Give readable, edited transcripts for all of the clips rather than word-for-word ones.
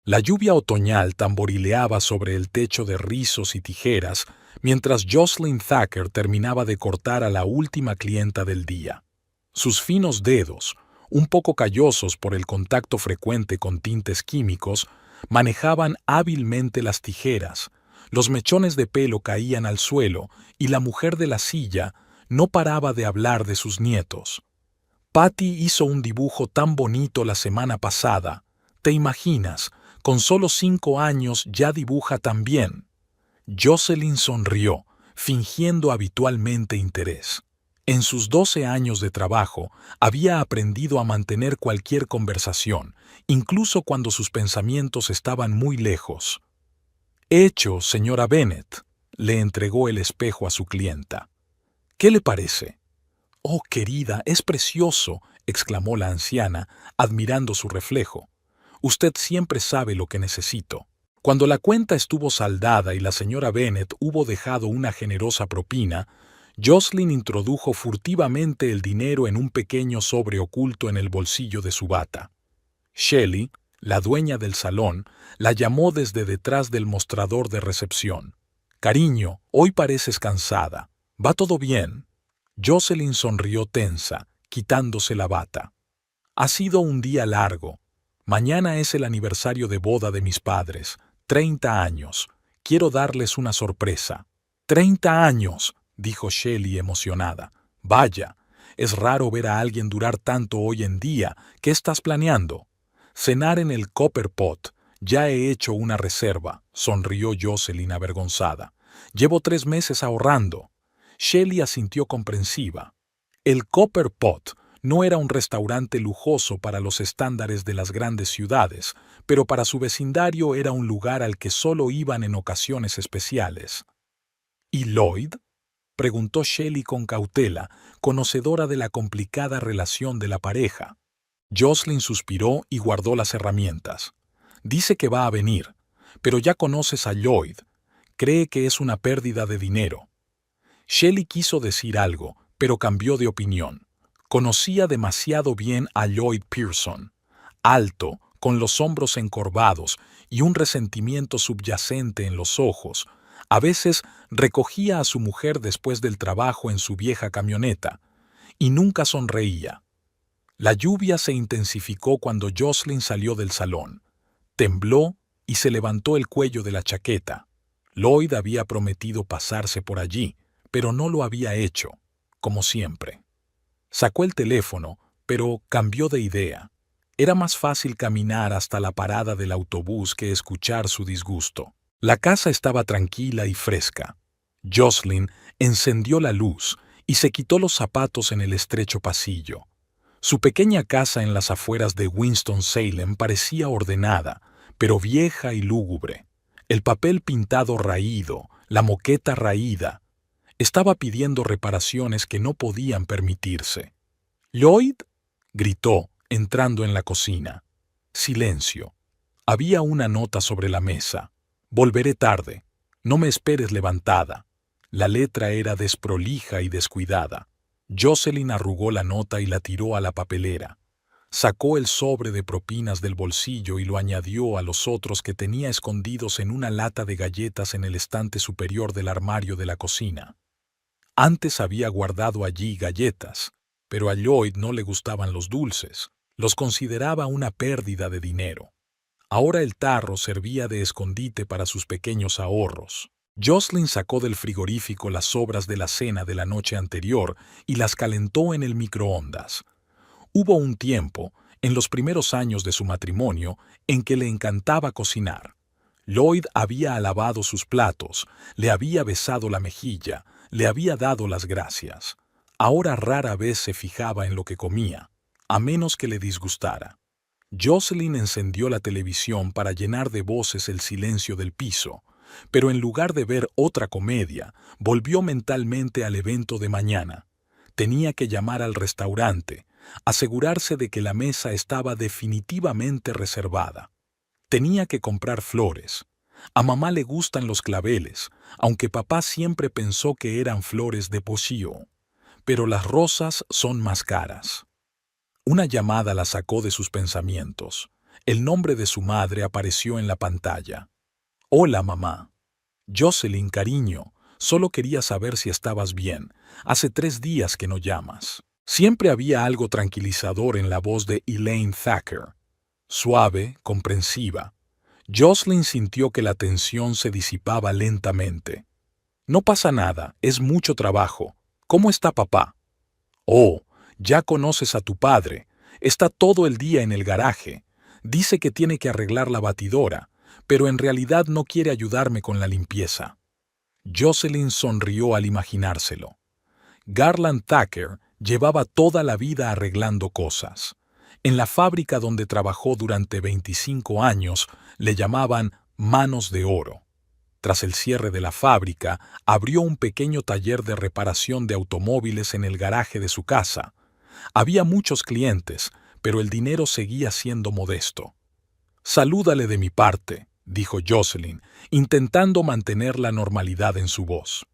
La lluvia otoñal tamborileaba sobre el techo de rizos y tijeras mientras Jocelyn Thacker terminaba de cortar a la última clienta del día. Sus finos dedos, un poco callosos por el contacto frecuente con tintes químicos, manejaban hábilmente las tijeras, los mechones de pelo caían al suelo y la mujer de la silla no paraba de hablar de sus nietos. Patty hizo un dibujo tan bonito la semana pasada. ¿Te imaginas? Con solo 5 años ya dibuja tan bien. Jocelyn sonrió, fingiendo habitualmente interés. En sus 12 años de trabajo, había aprendido a mantener cualquier conversación, incluso cuando sus pensamientos estaban muy lejos. Hecho, señora Bennet, le entregó el espejo a su clienta. ¿Qué le parece? Oh, querida, es precioso, exclamó la anciana, admirando su reflejo. Usted siempre sabe lo que necesito. Cuando la cuenta estuvo saldada y la señora Bennet hubo dejado una generosa propina, Jocelyn introdujo furtivamente el dinero en un pequeño sobre oculto en el bolsillo de su bata. Shelley, la dueña del salón, la llamó desde detrás del mostrador de recepción. «Cariño, hoy pareces cansada. ¿Va todo bien?» Jocelyn sonrió tensa, quitándose la bata. «Ha sido un día largo. Mañana es el aniversario de boda de mis padres. 30 años. Quiero darles una sorpresa». «¡30 años!», dijo Shelley emocionada. «Vaya, es raro ver a alguien durar tanto hoy en día. ¿Qué estás planeando?» «Cenar en el Copper Pot. Ya he hecho una reserva», sonrió Jocelyn avergonzada. «Llevo 3 meses ahorrando». Shelley asintió comprensiva. El Copper Pot no era un restaurante lujoso para los estándares de las grandes ciudades, pero para su vecindario era un lugar al que solo iban en ocasiones especiales. ¿Y Lloyd?, preguntó Shelley con cautela, conocedora de la complicada relación de la pareja. Jocelyn suspiró y guardó las herramientas. «Dice que va a venir, pero ya conoces a Lloyd. Cree que es una pérdida de dinero». Shelley quiso decir algo, pero cambió de opinión. Conocía demasiado bien a Lloyd Pearson. Alto, con los hombros encorvados y un resentimiento subyacente en los ojos, a veces recogía a su mujer después del trabajo en su vieja camioneta, y nunca sonreía. La lluvia se intensificó cuando Jocelyn salió del salón. Tembló y se levantó el cuello de la chaqueta. Lloyd había prometido pasarse por allí, pero no lo había hecho, como siempre. Sacó el teléfono, pero cambió de idea. Era más fácil caminar hasta la parada del autobús que escuchar su disgusto. La casa estaba tranquila y fresca. Jocelyn encendió la luz y se quitó los zapatos en el estrecho pasillo. Su pequeña casa en las afueras de Winston-Salem parecía ordenada, pero vieja y lúgubre. El papel pintado raído, la moqueta raída. Estaba pidiendo reparaciones que no podían permitirse. «¿Lloyd?», gritó, entrando en la cocina. Silencio. Había una nota sobre la mesa. «Volveré tarde. No me esperes levantada». La letra era desprolija y descuidada. Jocelyn arrugó la nota y la tiró a la papelera. Sacó el sobre de propinas del bolsillo y lo añadió a los otros que tenía escondidos en una lata de galletas en el estante superior del armario de la cocina. Antes había guardado allí galletas, pero a Lloyd no le gustaban los dulces. Los consideraba una pérdida de dinero. Ahora el tarro servía de escondite para sus pequeños ahorros. Jocelyn sacó del frigorífico las sobras de la cena de la noche anterior y las calentó en el microondas. Hubo un tiempo, en los primeros años de su matrimonio, en que le encantaba cocinar. Lloyd había alabado sus platos, le había besado la mejilla, le había dado las gracias. Ahora rara vez se fijaba en lo que comía, a menos que le disgustara. Jocelyn encendió la televisión para llenar de voces el silencio del piso, pero en lugar de ver otra comedia, volvió mentalmente al evento de mañana. Tenía que llamar al restaurante, asegurarse de que la mesa estaba definitivamente reservada. Tenía que comprar flores. A mamá le gustan los claveles, aunque papá siempre pensó que eran flores de pocillo. Pero las rosas son más caras. Una llamada la sacó de sus pensamientos. El nombre de su madre apareció en la pantalla. Hola, mamá. Jocelyn, cariño, solo quería saber si estabas bien. Hace 3 días que no llamas. Siempre había algo tranquilizador en la voz de Elaine Thacker. Suave, comprensiva. Jocelyn sintió que la tensión se disipaba lentamente. No pasa nada, es mucho trabajo. ¿Cómo está papá? Oh, ya conoces a tu padre. Está todo el día en el garaje. Dice que tiene que arreglar la batidora, pero en realidad no quiere ayudarme con la limpieza. Jocelyn sonrió al imaginárselo. Garland Thacker llevaba toda la vida arreglando cosas. En la fábrica donde trabajó durante 25 años le llamaban manos de oro. Tras el cierre de la fábrica, abrió un pequeño taller de reparación de automóviles en el garaje de su casa. Había muchos clientes, pero el dinero seguía siendo modesto. «Salúdale de mi parte», dijo Jocelyn, intentando mantener la normalidad en su voz.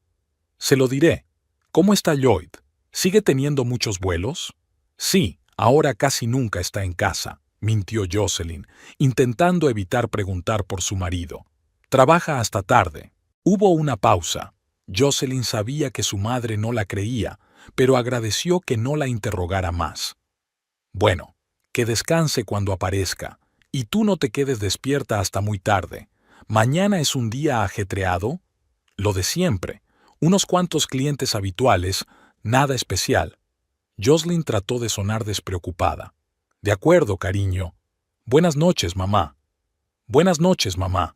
«Se lo diré. ¿Cómo está Lloyd? ¿Sigue teniendo muchos vuelos?» «Sí, ahora casi nunca está en casa», mintió Jocelyn, intentando evitar preguntar por su marido. «Trabaja hasta tarde». Hubo una pausa. Jocelyn sabía que su madre no la creía, pero agradeció que no la interrogara más. «Bueno, que descanse cuando aparezca, y tú no te quedes despierta hasta muy tarde. ¿Mañana es un día ajetreado?» «Lo de siempre. Unos cuantos clientes habituales, nada especial». Jocelyn trató de sonar despreocupada. «De acuerdo, cariño. Buenas noches, mamá». «Buenas noches, mamá».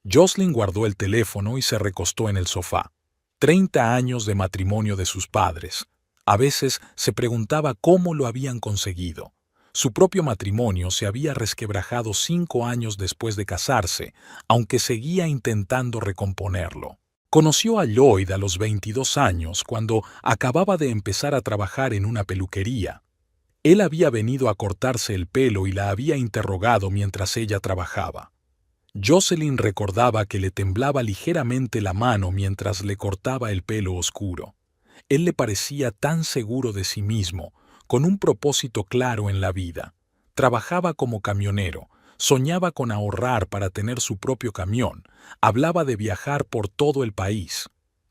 Jocelyn guardó el teléfono y se recostó en el sofá. 30 años de matrimonio de sus padres. A veces se preguntaba cómo lo habían conseguido. Su propio matrimonio se había resquebrajado 5 años después de casarse, aunque seguía intentando recomponerlo. Conoció a Lloyd a los 22 años, cuando acababa de empezar a trabajar en una peluquería. Él había venido a cortarse el pelo y la había interrogado mientras ella trabajaba. Jocelyn recordaba que le temblaba ligeramente la mano mientras le cortaba el pelo oscuro. Él le parecía tan seguro de sí mismo, con un propósito claro en la vida. Trabajaba como camionero, soñaba con ahorrar para tener su propio camión, hablaba de viajar por todo el país.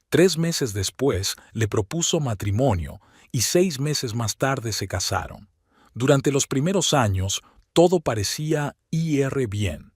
3 meses después le propuso matrimonio y 6 meses más tarde se casaron. Durante los primeros años, todo parecía ir bien.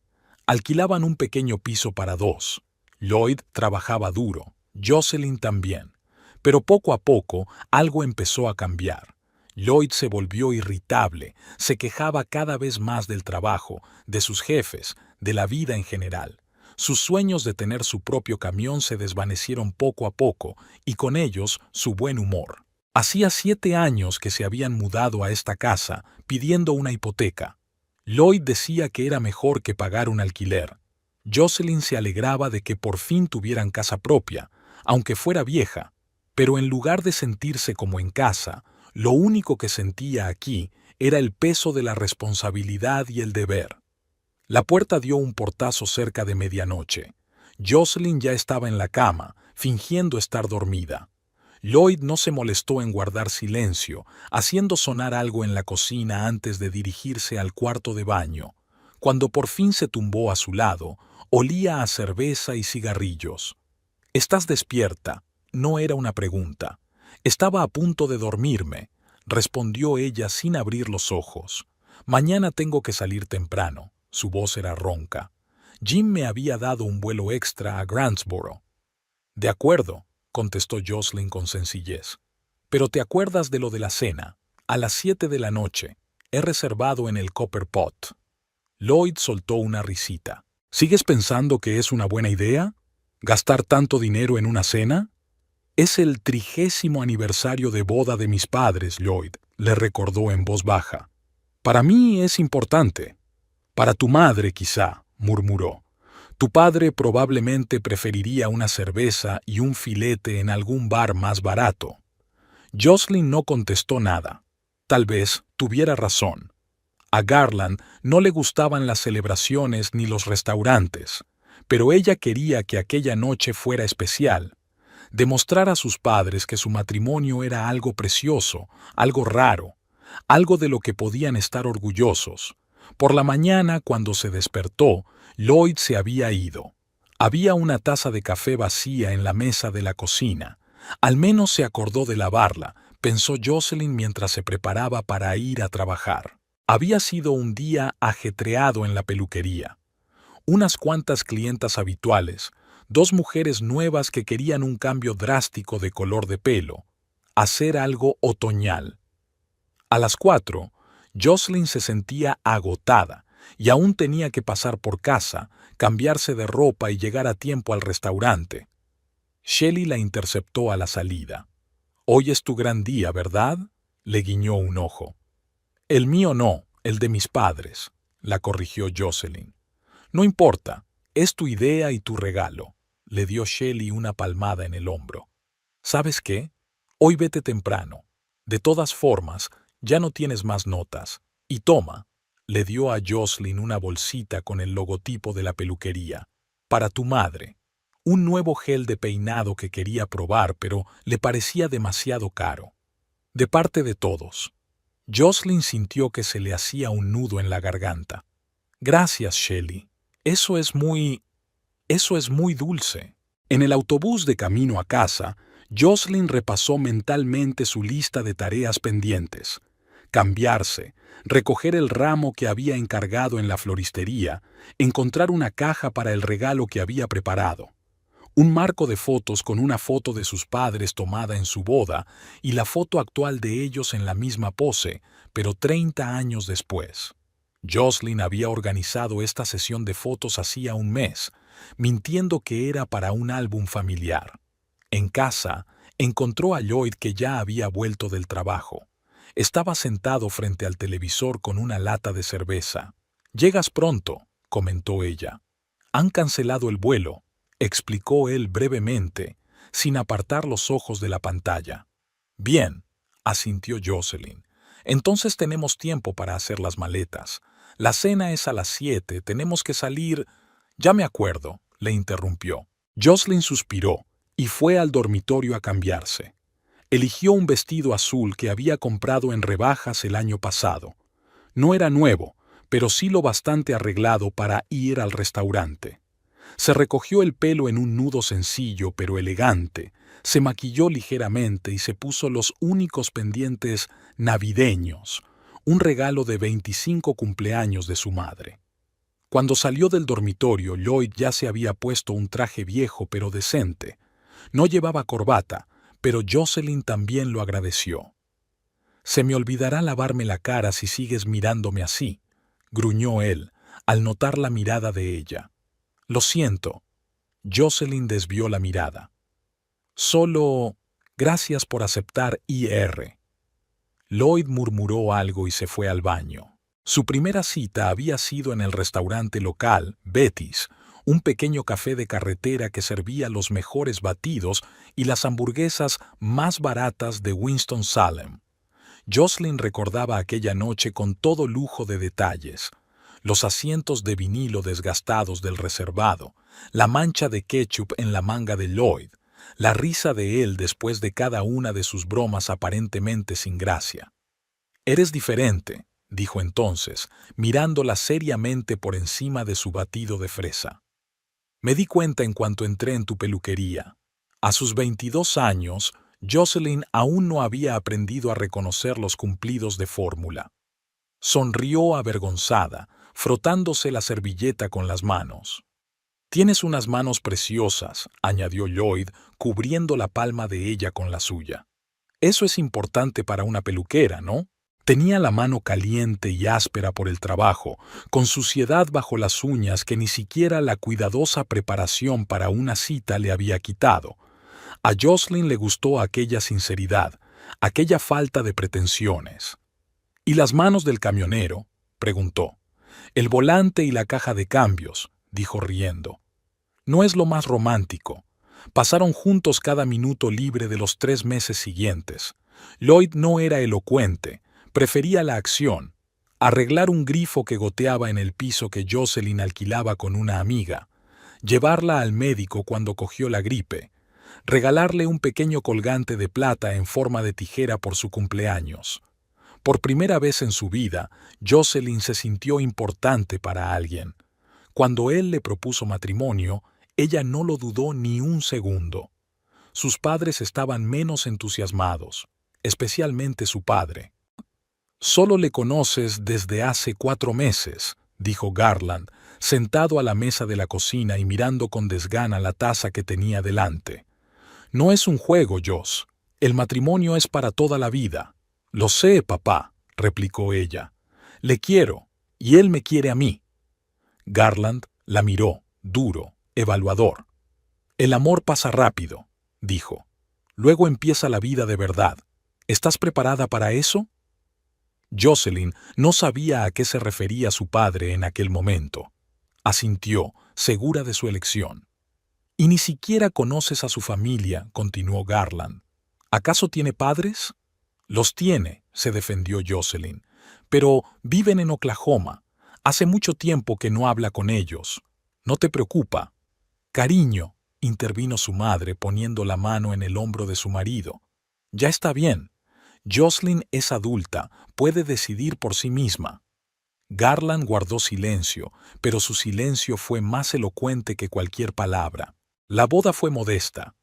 Alquilaban un pequeño piso para 2. Lloyd trabajaba duro, Jocelyn también. Pero poco a poco algo empezó a cambiar. Lloyd se volvió irritable, se quejaba cada vez más del trabajo, de sus jefes, de la vida en general. Sus sueños de tener su propio camión se desvanecieron poco a poco, y con ellos su buen humor. Hacía 7 años que se habían mudado a esta casa, pidiendo una hipoteca. Lloyd decía que era mejor que pagar un alquiler. Jocelyn se alegraba de que por fin tuvieran casa propia, aunque fuera vieja, pero en lugar de sentirse como en casa, lo único que sentía aquí era el peso de la responsabilidad y el deber. La puerta dio un portazo cerca de medianoche. Jocelyn ya estaba en la cama, fingiendo estar dormida. Lloyd no se molestó en guardar silencio, haciendo sonar algo en la cocina antes de dirigirse al cuarto de baño. Cuando por fin se tumbó a su lado, olía a cerveza y cigarrillos. «¿Estás despierta?», no era una pregunta. «Estaba a punto de dormirme», respondió ella sin abrir los ojos. «Mañana tengo que salir temprano». Su voz era ronca. «Jim me había dado un vuelo extra a Grantsboro». «De acuerdo», contestó Jocelyn con sencillez. «Pero te acuerdas de lo de la cena. A las 7 de la noche. He reservado en el Copper Pot». Lloyd soltó una risita. «¿Sigues pensando que es una buena idea? ¿Gastar tanto dinero en una cena?» «Es el 30º aniversario de boda de mis padres, Lloyd», le recordó en voz baja. «Para mí es importante». «Para tu madre, quizá», murmuró. «Tu padre probablemente preferiría una cerveza y un filete en algún bar más barato». Jocelyn no contestó nada. Tal vez tuviera razón. A Garland no le gustaban las celebraciones ni los restaurantes, pero ella quería que aquella noche fuera especial. Demostrar a sus padres que su matrimonio era algo precioso, algo raro, algo de lo que podían estar orgullosos. Por la mañana, cuando se despertó, Lloyd se había ido. Había una taza de café vacía en la mesa de la cocina. Al menos se acordó de lavarla, pensó Jocelyn mientras se preparaba para ir a trabajar. Había sido un día ajetreado en la peluquería. Unas cuantas clientas habituales, 2 mujeres nuevas que querían un cambio drástico de color de pelo, hacer algo otoñal. A las 4, Jocelyn se sentía agotada y aún tenía que pasar por casa, cambiarse de ropa y llegar a tiempo al restaurante. Shelley la interceptó a la salida. «Hoy es tu gran día, ¿verdad?», le guiñó un ojo. «El mío no, el de mis padres», la corrigió Jocelyn. «No importa, es tu idea y tu regalo», le dio Shelley una palmada en el hombro. «¿Sabes qué? Hoy vete temprano. De todas formas, ya no tienes más notas. Y toma», le dio a Jocelyn una bolsita con el logotipo de la peluquería. «Para tu madre». Un nuevo gel de peinado que quería probar, pero le parecía demasiado caro. De parte de todos. Jocelyn sintió que se le hacía un nudo en la garganta. «Gracias, Shelley. Eso es muy dulce». En el autobús de camino a casa, Jocelyn repasó mentalmente su lista de tareas pendientes. Cambiarse, recoger el ramo que había encargado en la floristería, encontrar una caja para el regalo que había preparado. Un marco de fotos con una foto de sus padres tomada en su boda y la foto actual de ellos en la misma pose, pero 30 años después. Jocelyn había organizado esta sesión de fotos hacía un mes, mintiendo que era para un álbum familiar. En casa, encontró a Lloyd, que ya había vuelto del trabajo. Estaba sentado frente al televisor con una lata de cerveza. «Llegas pronto», comentó ella. «Han cancelado el vuelo», explicó él brevemente, sin apartar los ojos de la pantalla. «Bien», asintió Jocelyn. «Entonces tenemos tiempo para hacer las maletas. La cena es a las 7, tenemos que salir...» «Ya me acuerdo», le interrumpió. Jocelyn suspiró y fue al dormitorio a cambiarse. Eligió un vestido azul que había comprado en rebajas el año pasado. No era nuevo, pero sí lo bastante arreglado para ir al restaurante. Se recogió el pelo en un nudo sencillo pero elegante, se maquilló ligeramente y se puso los únicos pendientes navideños, un regalo de 25 cumpleaños de su madre. Cuando salió del dormitorio, Lloyd ya se había puesto un traje viejo pero decente. No llevaba corbata, pero Jocelyn también lo agradeció. «Se me olvidará lavarme la cara si sigues mirándome así», gruñó él, al notar la mirada de ella. «Lo siento». Jocelyn desvió la mirada. «Solo... gracias por aceptar IR». Lloyd murmuró algo y se fue al baño. Su primera cita había sido en el restaurante local, Betty's, un pequeño café de carretera que servía los mejores batidos y las hamburguesas más baratas de Winston-Salem. Jocelyn recordaba aquella noche con todo lujo de detalles. Los asientos de vinilo desgastados del reservado, la mancha de ketchup en la manga de Lloyd, la risa de él después de cada una de sus bromas aparentemente sin gracia. «Eres diferente», dijo entonces, mirándola seriamente por encima de su batido de fresa. «Me di cuenta en cuanto entré en tu peluquería». A sus 22 años, Jocelyn aún no había aprendido a reconocer los cumplidos de fórmula. Sonrió avergonzada, frotándose la servilleta con las manos. «Tienes unas manos preciosas», añadió Lloyd, cubriendo la palma de ella con la suya. «Eso es importante para una peluquera, ¿no?». Tenía la mano caliente y áspera por el trabajo, con suciedad bajo las uñas que ni siquiera la cuidadosa preparación para una cita le había quitado. A Jocelyn le gustó aquella sinceridad, aquella falta de pretensiones. «¿Y las manos del camionero?», preguntó. «El volante y la caja de cambios», dijo riendo. «No es lo más romántico. Pasaron juntos cada minuto libre de los 3 meses siguientes. Lloyd no era elocuente, prefería la acción. Arreglar un grifo que goteaba en el piso que Jocelyn alquilaba con una amiga. Llevarla al médico cuando cogió la gripe. Regalarle un pequeño colgante de plata en forma de tijera por su cumpleaños. Por primera vez en su vida, Jocelyn se sintió importante para alguien. Cuando él le propuso matrimonio, ella no lo dudó ni un segundo. Sus padres estaban menos entusiasmados, especialmente su padre. «Solo le conoces desde hace 4 meses», dijo Garland, sentado a la mesa de la cocina y mirando con desgana la taza que tenía delante. «No es un juego, Joss. El matrimonio es para toda la vida». «Lo sé, papá», replicó ella. «Le quiero, y él me quiere a mí». Garland la miró, duro, evaluador. «El amor pasa rápido», dijo. «Luego empieza la vida de verdad. ¿Estás preparada para eso?» Jocelyn no sabía a qué se refería su padre en aquel momento. Asintió, segura de su elección. «Y ni siquiera conoces a su familia», continuó Garland. «¿Acaso tiene padres?» «Los tiene», se defendió Jocelyn, «pero viven en Oklahoma. Hace mucho tiempo que no habla con ellos. ¿No te preocupa?» «Cariño», intervino su madre poniendo la mano en el hombro de su marido. «Ya está bien. Jocelyn es adulta, puede decidir por sí misma». Garland guardó silencio, pero su silencio fue más elocuente que cualquier palabra. La boda fue modesta.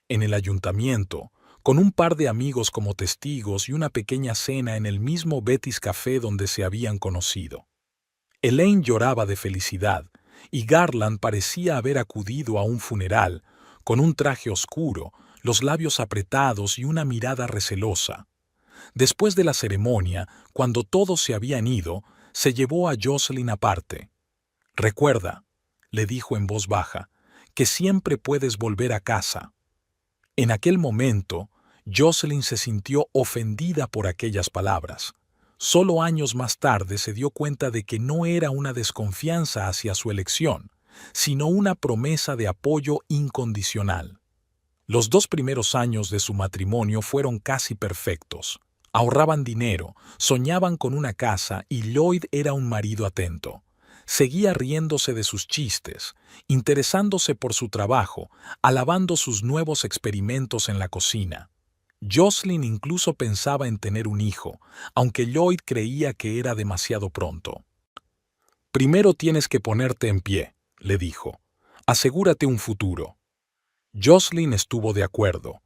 En el ayuntamiento, con un par de amigos como testigos y una pequeña cena en el mismo Betty's Café donde se habían conocido. Elaine lloraba de felicidad, y Garland parecía haber acudido a un funeral, con un traje oscuro, los labios apretados y una mirada recelosa. Después de la ceremonia, cuando todos se habían ido, se llevó a Jocelyn aparte. «Recuerda», le dijo en voz baja, «que siempre puedes volver a casa». En aquel momento, Jocelyn se sintió ofendida por aquellas palabras. Solo años más tarde se dio cuenta de que no era una desconfianza hacia su elección, sino una promesa de apoyo incondicional. Los 2 primeros años de su matrimonio fueron casi perfectos. Ahorraban dinero, soñaban con una casa y Lloyd era un marido atento. Seguía riéndose de sus chistes, interesándose por su trabajo, alabando sus nuevos experimentos en la cocina. Jocelyn incluso pensaba en tener un hijo, aunque Lloyd creía que era demasiado pronto. «Primero tienes que ponerte en pie», le dijo. «Asegúrate un futuro». Jocelyn estuvo de acuerdo.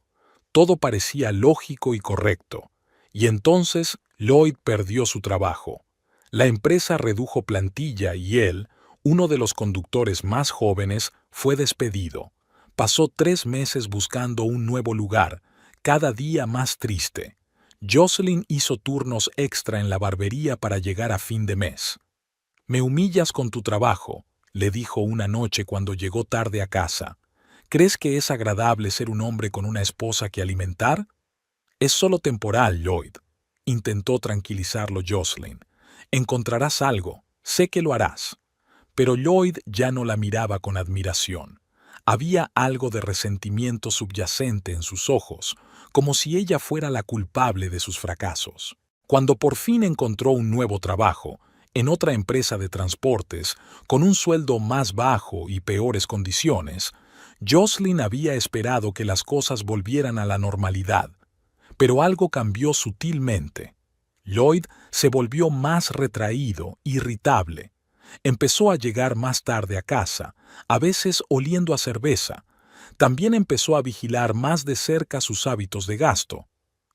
Todo parecía lógico y correcto. Y entonces Lloyd perdió su trabajo. La empresa redujo plantilla y él, uno de los conductores más jóvenes, fue despedido. Pasó 3 meses buscando un nuevo lugar, cada día más triste. Jocelyn hizo turnos extra en la barbería para llegar a fin de mes. «Me humillas con tu trabajo», le dijo una noche cuando llegó tarde a casa. «¿Crees que es agradable ser un hombre con una esposa que alimentar?» «Es solo temporal, Lloyd», intentó tranquilizarlo Jocelyn. «Encontrarás algo, sé que lo harás». Pero Lloyd ya no la miraba con admiración. Había algo de resentimiento subyacente en sus ojos, como si ella fuera la culpable de sus fracasos. Cuando por fin encontró un nuevo trabajo, en otra empresa de transportes, con un sueldo más bajo y peores condiciones, Jocelyn había esperado que las cosas volvieran a la normalidad. Pero algo cambió sutilmente. Lloyd se volvió más retraído, irritable. Empezó a llegar más tarde a casa, a veces oliendo a cerveza. También empezó a vigilar más de cerca sus hábitos de gasto.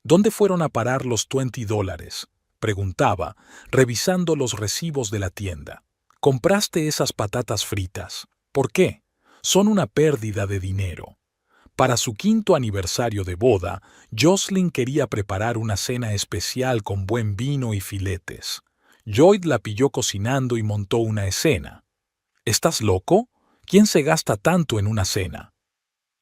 «¿Dónde fueron a parar los $20?», preguntaba, revisando los recibos de la tienda. «Compraste esas patatas fritas. ¿Por qué? Son una pérdida de dinero». Para su 5º aniversario de boda, Jocelyn quería preparar una cena especial con buen vino y filetes. Lloyd la pilló cocinando y montó una escena. «¿Estás loco? ¿Quién se gasta tanto en una cena?»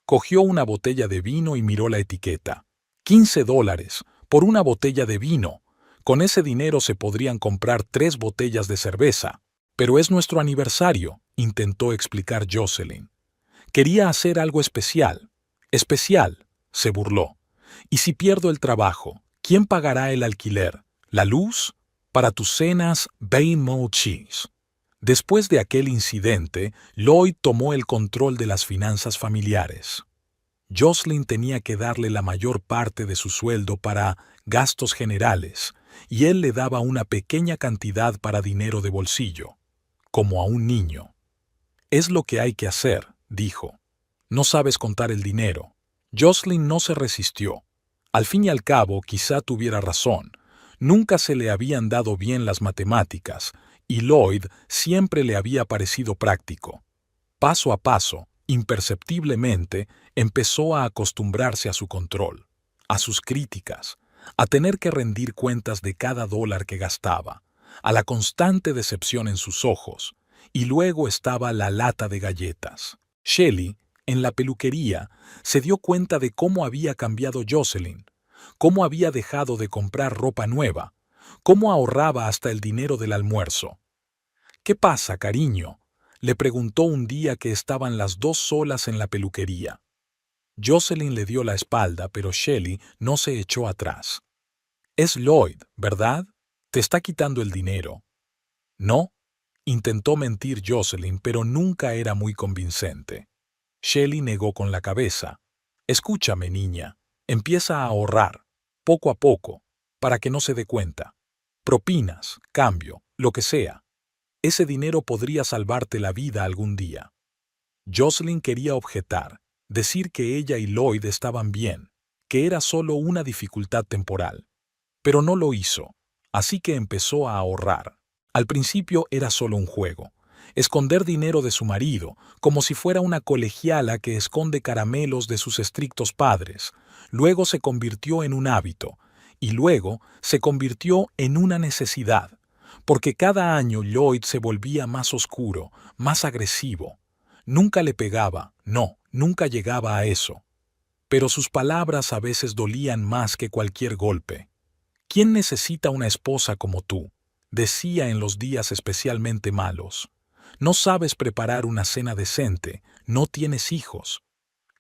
Cogió una botella de vino y miró la etiqueta. $15 por una botella de vino. Con ese dinero se podrían comprar 3 botellas de cerveza. «Pero es nuestro aniversario», intentó explicar Jocelyn. «Quería hacer algo especial». «Especial», se burló. «¿Y si pierdo el trabajo? ¿Quién pagará el alquiler? ¿La luz? Para tus cenas, Bay Mall Cheese». Después de aquel incidente, Lloyd tomó el control de las finanzas familiares. Jocelyn tenía que darle la mayor parte de su sueldo para gastos generales, y él le daba una pequeña cantidad para dinero de bolsillo, como a un niño. «Es lo que hay que hacer», dijo. «No sabes contar el dinero». Jocelyn no se resistió. Al fin y al cabo, quizá tuviera razón. Nunca se le habían dado bien las matemáticas, y Lloyd siempre le había parecido práctico. Paso a paso, imperceptiblemente, empezó a acostumbrarse a su control, a sus críticas, a tener que rendir cuentas de cada dólar que gastaba, a la constante decepción en sus ojos, y luego estaba la lata de galletas. Shelley, en la peluquería, se dio cuenta de cómo había cambiado Jocelyn, cómo había dejado de comprar ropa nueva, cómo ahorraba hasta el dinero del almuerzo. «¿Qué pasa, cariño?», le preguntó un día que estaban las dos solas en la peluquería. Jocelyn le dio la espalda, pero Shelley no se echó atrás. «Es Lloyd, ¿verdad? Te está quitando el dinero». «No», intentó mentir Jocelyn, pero nunca era muy convincente. Shelley negó con la cabeza. «Escúchame, niña, empieza a ahorrar, poco a poco, para que no se dé cuenta. Propinas, cambio, lo que sea. Ese dinero podría salvarte la vida algún día». Jocelyn quería objetar, decir que ella y Lloyd estaban bien, que era solo una dificultad temporal. Pero no lo hizo, así que empezó a ahorrar. Al principio era solo un juego. Esconder dinero de su marido, como si fuera una colegiala que esconde caramelos de sus estrictos padres. Luego se convirtió en un hábito, y luego se convirtió en una necesidad, porque cada año Lloyd se volvía más oscuro, más agresivo. Nunca le pegaba, no, nunca llegaba a eso. Pero sus palabras a veces dolían más que cualquier golpe. «¿Quién necesita una esposa como tú?», decía en los días especialmente malos. «No sabes preparar una cena decente, no tienes hijos».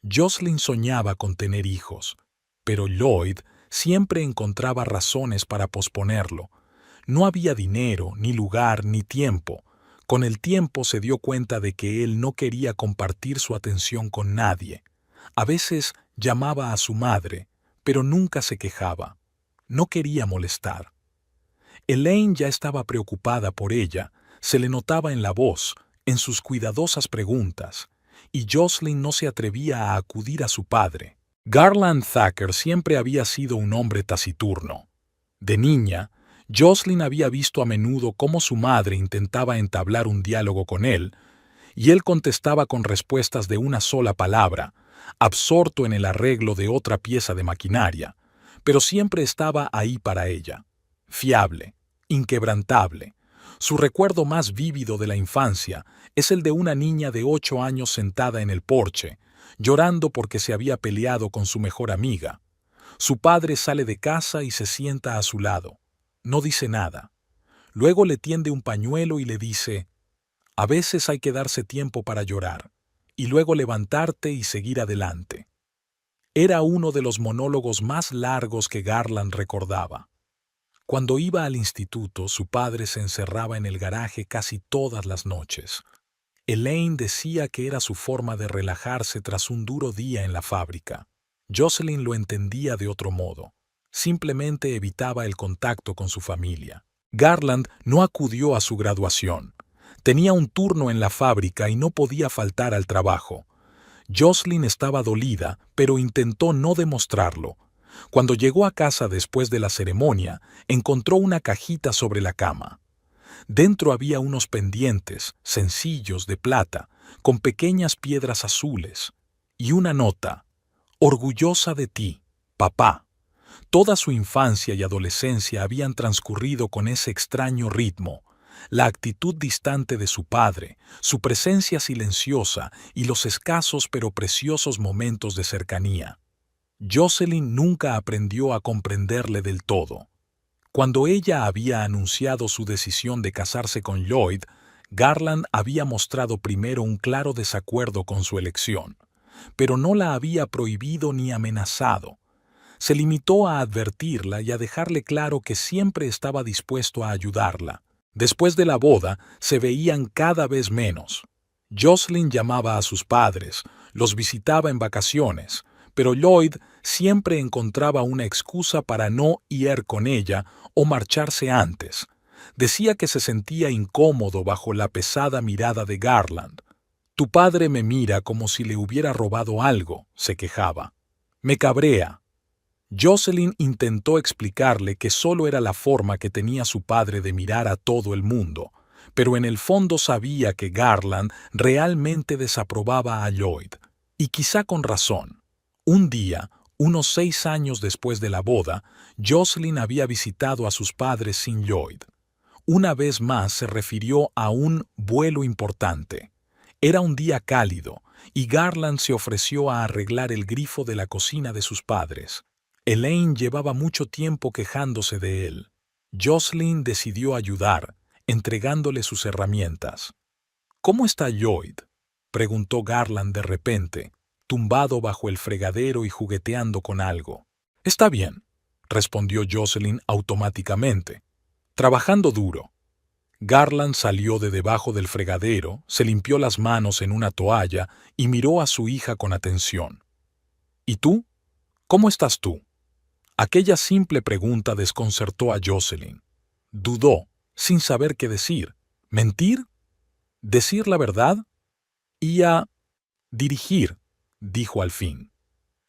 Jocelyn soñaba con tener hijos, pero Lloyd siempre encontraba razones para posponerlo. No había dinero, ni lugar, ni tiempo. Con el tiempo se dio cuenta de que él no quería compartir su atención con nadie. A veces llamaba a su madre, pero nunca se quejaba. No quería molestar. Elaine ya estaba preocupada por ella, se le notaba en la voz, en sus cuidadosas preguntas, y Jocelyn no se atrevía a acudir a su padre. Garland Thacker siempre había sido un hombre taciturno. De niña, Jocelyn había visto a menudo cómo su madre intentaba entablar un diálogo con él, y él contestaba con respuestas de una sola palabra, absorto en el arreglo de otra pieza de maquinaria, pero siempre estaba ahí para ella, fiable, inquebrantable. Su recuerdo más vívido de la infancia es el de una niña de 8 años sentada en el porche, llorando porque se había peleado con su mejor amiga. Su padre sale de casa y se sienta a su lado. No dice nada. Luego le tiende un pañuelo y le dice: «A veces hay que darse tiempo para llorar, y luego levantarte y seguir adelante». Era uno de los monólogos más largos que Garland recordaba. Cuando iba al instituto, su padre se encerraba en el garaje casi todas las noches. Elaine decía que era su forma de relajarse tras un duro día en la fábrica. Jocelyn lo entendía de otro modo. Simplemente evitaba el contacto con su familia. Garland no acudió a su graduación. Tenía un turno en la fábrica y no podía faltar al trabajo. Jocelyn estaba dolida, pero intentó no demostrarlo. Cuando llegó a casa después de la ceremonia, encontró una cajita sobre la cama. Dentro había unos pendientes, sencillos, de plata, con pequeñas piedras azules, y una nota: «Orgullosa de ti, papá». Toda su infancia y adolescencia habían transcurrido con ese extraño ritmo, la actitud distante de su padre, su presencia silenciosa y los escasos pero preciosos momentos de cercanía. Jocelyn nunca aprendió a comprenderle del todo. Cuando ella había anunciado su decisión de casarse con Lloyd, Garland había mostrado primero un claro desacuerdo con su elección, pero no la había prohibido ni amenazado. Se limitó a advertirla y a dejarle claro que siempre estaba dispuesto a ayudarla. Después de la boda, se veían cada vez menos. Jocelyn llamaba a sus padres, los visitaba en vacaciones, pero Lloyd siempre encontraba una excusa para no ir con ella o marcharse antes. Decía que se sentía incómodo bajo la pesada mirada de Garland. «Tu padre me mira como si le hubiera robado algo», se quejaba. «Me cabrea». Jocelyn intentó explicarle que solo era la forma que tenía su padre de mirar a todo el mundo, pero en el fondo sabía que Garland realmente desaprobaba a Lloyd, y quizá con razón. Un día, unos 6 años después de la boda, Jocelyn había visitado a sus padres sin Lloyd. Una vez más se refirió a un vuelo importante. Era un día cálido, y Garland se ofreció a arreglar el grifo de la cocina de sus padres. Elaine llevaba mucho tiempo quejándose de él. Jocelyn decidió ayudar, entregándole sus herramientas. «¿Cómo está Lloyd?», preguntó Garland de repente, tumbado bajo el fregadero y jugueteando con algo. «Está bien», respondió Jocelyn automáticamente. «Trabajando duro». Garland salió de debajo del fregadero, se limpió las manos en una toalla y miró a su hija con atención. «¿Y tú? ¿Cómo estás tú?». Aquella simple pregunta desconcertó a Jocelyn. Dudó, sin saber qué decir. ¿Mentir? ¿Decir la verdad? Y a dirigir, dijo al fin.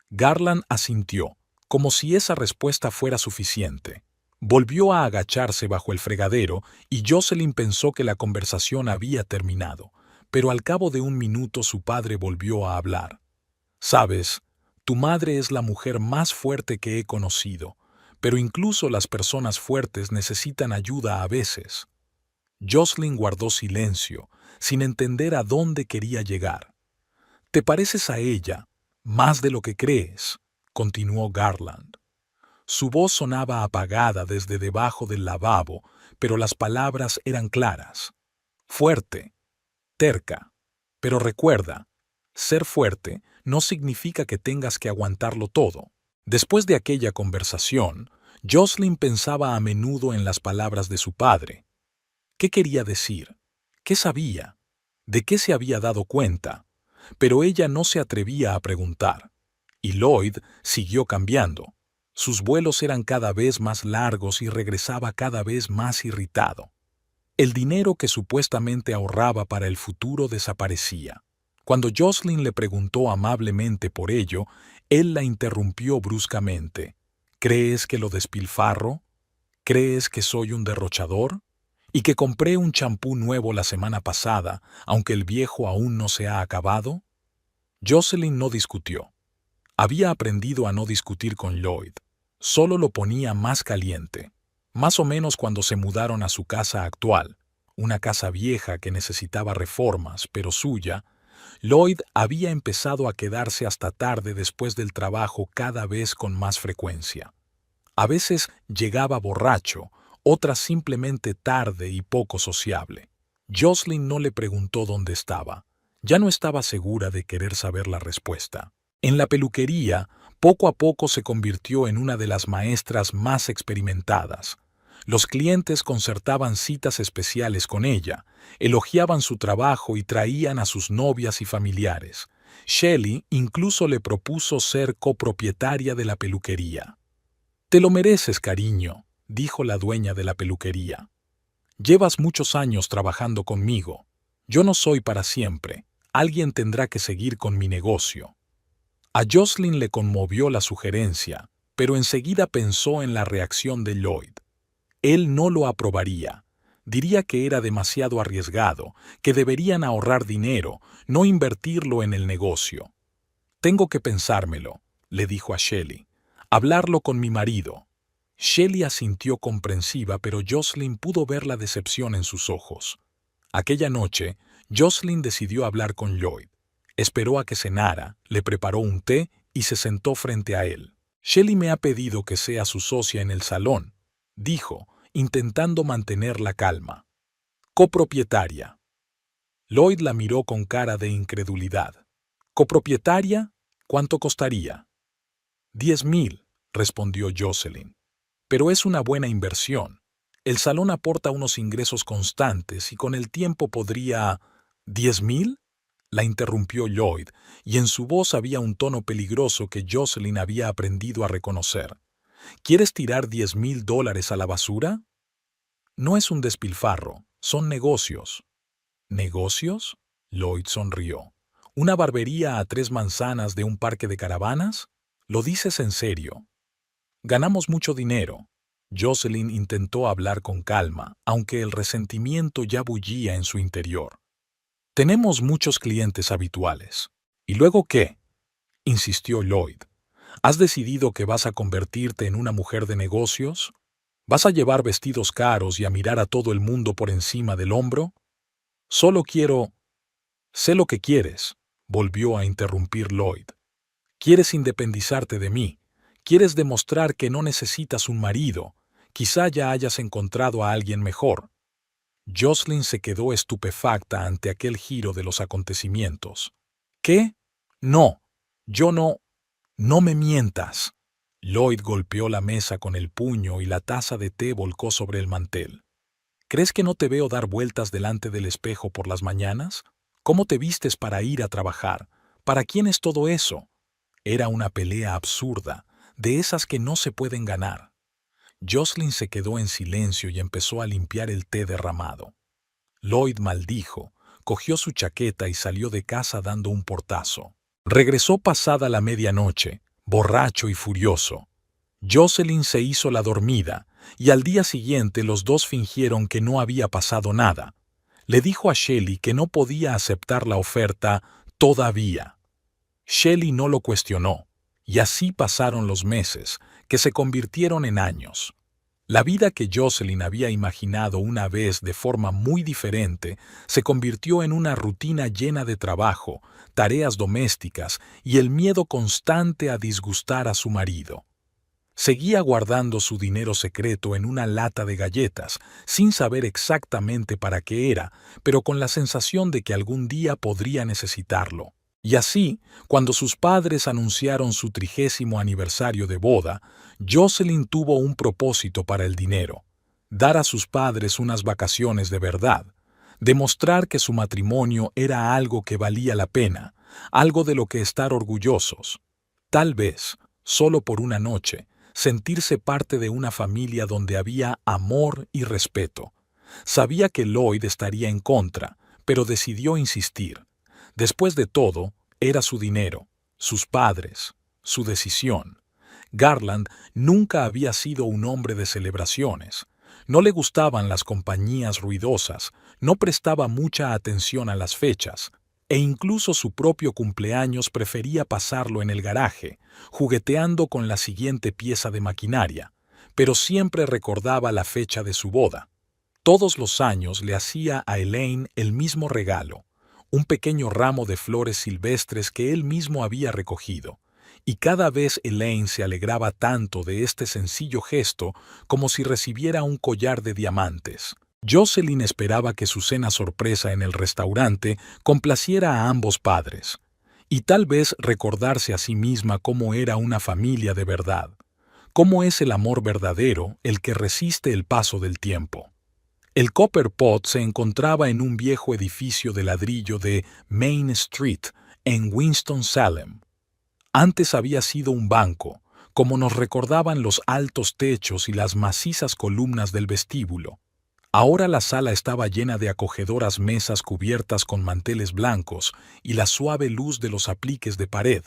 Garland asintió, como si esa respuesta fuera suficiente. Volvió a agacharse bajo el fregadero y Jocelyn pensó que la conversación había terminado, pero al cabo de un minuto su padre volvió a hablar. «Sabes, tu madre es la mujer más fuerte que he conocido, pero incluso las personas fuertes necesitan ayuda a veces». Jocelyn guardó silencio, sin entender a dónde quería llegar. «Te pareces a ella, más de lo que crees», continuó Garland. Su voz sonaba apagada desde debajo del lavabo, pero las palabras eran claras. «Fuerte, terca. Pero recuerda, ser fuerte no significa que tengas que aguantarlo todo». Después de aquella conversación, Jocelyn pensaba a menudo en las palabras de su padre. ¿Qué quería decir? ¿Qué sabía? ¿De qué se había dado cuenta? Pero ella no se atrevía a preguntar. Y Lloyd siguió cambiando. Sus vuelos eran cada vez más largos y regresaba cada vez más irritado. El dinero que supuestamente ahorraba para el futuro desaparecía. Cuando Jocelyn le preguntó amablemente por ello, él la interrumpió bruscamente. «¿Crees que lo despilfarro? ¿Crees que soy un derrochador? ¿Y que compré un champú nuevo la semana pasada, aunque el viejo aún no se ha acabado?» Jocelyn no discutió. Había aprendido a no discutir con Lloyd. Solo lo ponía más caliente. Más o menos cuando se mudaron a su casa actual, una casa vieja que necesitaba reformas, pero suya, Lloyd había empezado a quedarse hasta tarde después del trabajo cada vez con más frecuencia. A veces llegaba borracho, otras simplemente tarde y poco sociable. Jocelyn no le preguntó dónde estaba. Ya no estaba segura de querer saber la respuesta. En la peluquería, poco a poco se convirtió en una de las maestras más experimentadas. Los clientes concertaban citas especiales con ella, elogiaban su trabajo y traían a sus novias y familiares. Shelley incluso le propuso ser copropietaria de la peluquería. «Te lo mereces, cariño», dijo la dueña de la peluquería. «Llevas muchos años trabajando conmigo. Yo no soy para siempre. Alguien tendrá que seguir con mi negocio». A Jocelyn le conmovió la sugerencia, pero enseguida pensó en la reacción de Lloyd. Él no lo aprobaría. Diría que era demasiado arriesgado, que deberían ahorrar dinero, no invertirlo en el negocio. «Tengo que pensármelo», le dijo a Shelley. «Hablarlo con mi marido». Shelley asintió comprensiva, pero Jocelyn pudo ver la decepción en sus ojos. Aquella noche, Jocelyn decidió hablar con Lloyd. Esperó a que cenara, le preparó un té y se sentó frente a él. «Shelley me ha pedido que sea su socia en el salón», dijo, intentando mantener la calma. «Copropietaria». Lloyd la miró con cara de incredulidad. «¿Copropietaria? ¿Cuánto costaría?» «10,000», respondió Jocelyn. «Pero es una buena inversión. El salón aporta unos ingresos constantes y con el tiempo podría...» «¿10,000?», la interrumpió Lloyd, y en su voz había un tono peligroso que Jocelyn había aprendido a reconocer. ¿Quieres tirar $10,000 a la basura? No es un despilfarro, son negocios. ¿Negocios? Lloyd sonrió. ¿Una barbería a 3 manzanas de un parque de caravanas? ¿Lo dices en serio? Ganamos mucho dinero. Jocelyn intentó hablar con calma, aunque el resentimiento ya bullía en su interior. Tenemos muchos clientes habituales. ¿Y luego qué? Insistió Lloyd. ¿Has decidido que vas a convertirte en una mujer de negocios? ¿Vas a llevar vestidos caros y a mirar a todo el mundo por encima del hombro? Solo quiero... Sé lo que quieres, volvió a interrumpir Lloyd. Quieres independizarte de mí. Quieres demostrar que no necesitas un marido. Quizá ya hayas encontrado a alguien mejor. Jocelyn se quedó estupefacta ante aquel giro de los acontecimientos. ¿Qué? No, yo no... No me mientas. Lloyd golpeó la mesa con el puño y la taza de té volcó sobre el mantel. ¿Crees que no te veo dar vueltas delante del espejo por las mañanas? ¿Cómo te vistes para ir a trabajar? ¿Para quién es todo eso? Era una pelea absurda, de esas que no se pueden ganar. Jocelyn se quedó en silencio y empezó a limpiar el té derramado. Lloyd maldijo, cogió su chaqueta y salió de casa dando un portazo. Regresó pasada la medianoche, borracho y furioso. Jocelyn se hizo la dormida, y al día siguiente los dos fingieron que no había pasado nada. Le dijo a Shelley que no podía aceptar la oferta todavía. Shelley no lo cuestionó, y así pasaron los meses, que se convirtieron en años. La vida que Jocelyn había imaginado una vez de forma muy diferente se convirtió en una rutina llena de trabajo, tareas domésticas y el miedo constante a disgustar a su marido. Seguía guardando su dinero secreto en una lata de galletas, sin saber exactamente para qué era, pero con la sensación de que algún día podría necesitarlo. Y así, cuando sus padres anunciaron su 30º aniversario de boda, Jocelyn tuvo un propósito para el dinero: dar a sus padres unas vacaciones de verdad, demostrar que su matrimonio era algo que valía la pena, algo de lo que estar orgullosos. Tal vez, solo por una noche, sentirse parte de una familia donde había amor y respeto. Sabía que Lloyd estaría en contra, pero decidió insistir. Después de todo, era su dinero, sus padres, su decisión. Garland nunca había sido un hombre de celebraciones. No le gustaban las compañías ruidosas, no prestaba mucha atención a las fechas, e incluso su propio cumpleaños prefería pasarlo en el garaje, jugueteando con la siguiente pieza de maquinaria, pero siempre recordaba la fecha de su boda. Todos los años le hacía a Elaine el mismo regalo: un pequeño ramo de flores silvestres que él mismo había recogido, y cada vez Elaine se alegraba tanto de este sencillo gesto como si recibiera un collar de diamantes. Jocelyn esperaba que su cena sorpresa en el restaurante complaciera a ambos padres, y tal vez recordarse a sí misma cómo era una familia de verdad, cómo es el amor verdadero el que resiste el paso del tiempo. El Copper Pot se encontraba en un viejo edificio de ladrillo de Main Street, en Winston-Salem. Antes había sido un banco, como nos recordaban los altos techos y las macizas columnas del vestíbulo. Ahora la sala estaba llena de acogedoras mesas cubiertas con manteles blancos y la suave luz de los apliques de pared.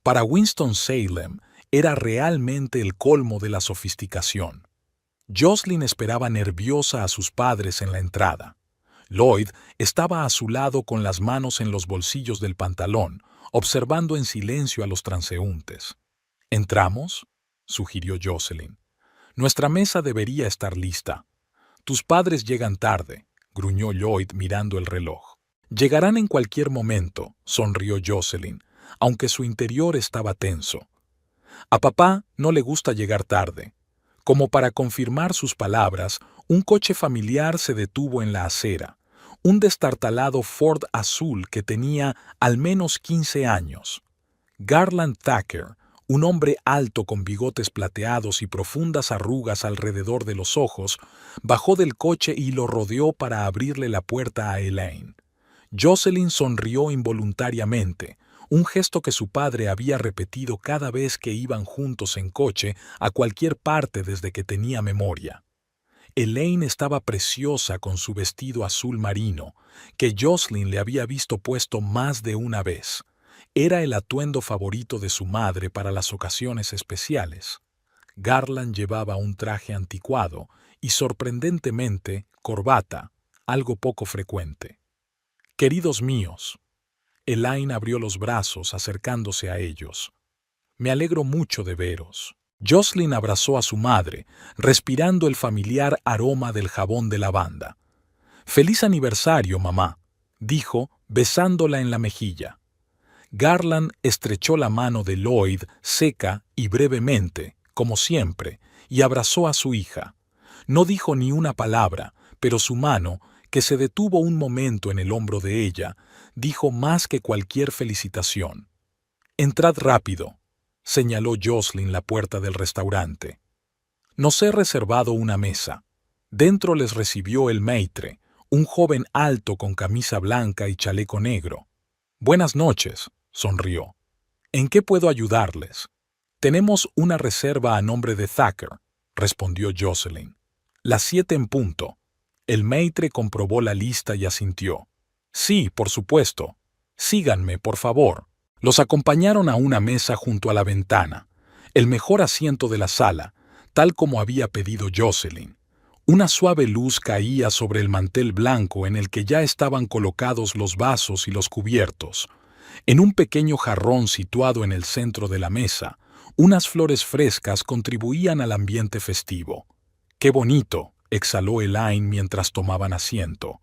Para Winston-Salem era realmente el colmo de la sofisticación. Jocelyn esperaba nerviosa a sus padres en la entrada. Lloyd estaba a su lado con las manos en los bolsillos del pantalón, observando en silencio a los transeúntes. ¿Entramos?, sugirió Jocelyn. Nuestra mesa debería estar lista. Tus padres llegan tarde, gruñó Lloyd mirando el reloj. Llegarán en cualquier momento, sonrió Jocelyn, aunque su interior estaba tenso. A papá no le gusta llegar tarde. Como para confirmar sus palabras, un coche familiar se detuvo en la acera, un destartalado Ford azul que tenía al menos 15 años. Garland Thacker, un hombre alto con bigotes plateados y profundas arrugas alrededor de los ojos, bajó del coche y lo rodeó para abrirle la puerta a Elaine. Jocelyn sonrió involuntariamente, un gesto que su padre había repetido cada vez que iban juntos en coche a cualquier parte desde que tenía memoria. Elaine estaba preciosa con su vestido azul marino, que Jocelyn le había visto puesto más de una vez. Era el atuendo favorito de su madre para las ocasiones especiales. Garland llevaba un traje anticuado y, sorprendentemente, corbata, algo poco frecuente. «Queridos míos», Elaine abrió los brazos acercándose a ellos. «Me alegro mucho de veros». Jocelyn abrazó a su madre, respirando el familiar aroma del jabón de lavanda. «Feliz aniversario, mamá», dijo, besándola en la mejilla. Garland estrechó la mano de Lloyd seca y brevemente, como siempre, y abrazó a su hija. No dijo ni una palabra, pero su mano, que se detuvo un momento en el hombro de ella, dijo más que cualquier felicitación. «Entrad rápido», señaló Jocelyn la puerta del restaurante. «Nos he reservado una mesa». Dentro les recibió el maître, un joven alto con camisa blanca y chaleco negro. «Buenas noches», sonrió. «¿En qué puedo ayudarles?» «Tenemos una reserva a nombre de Thacker», respondió Jocelyn. «Las 7 en punto». El maître comprobó la lista y asintió. «Sí, por supuesto. Síganme, por favor». Los acompañaron a una mesa junto a la ventana, el mejor asiento de la sala, tal como había pedido Jocelyn. Una suave luz caía sobre el mantel blanco en el que ya estaban colocados los vasos y los cubiertos. En un pequeño jarrón situado en el centro de la mesa, unas flores frescas contribuían al ambiente festivo. «Qué bonito», exhaló Elaine mientras tomaban asiento.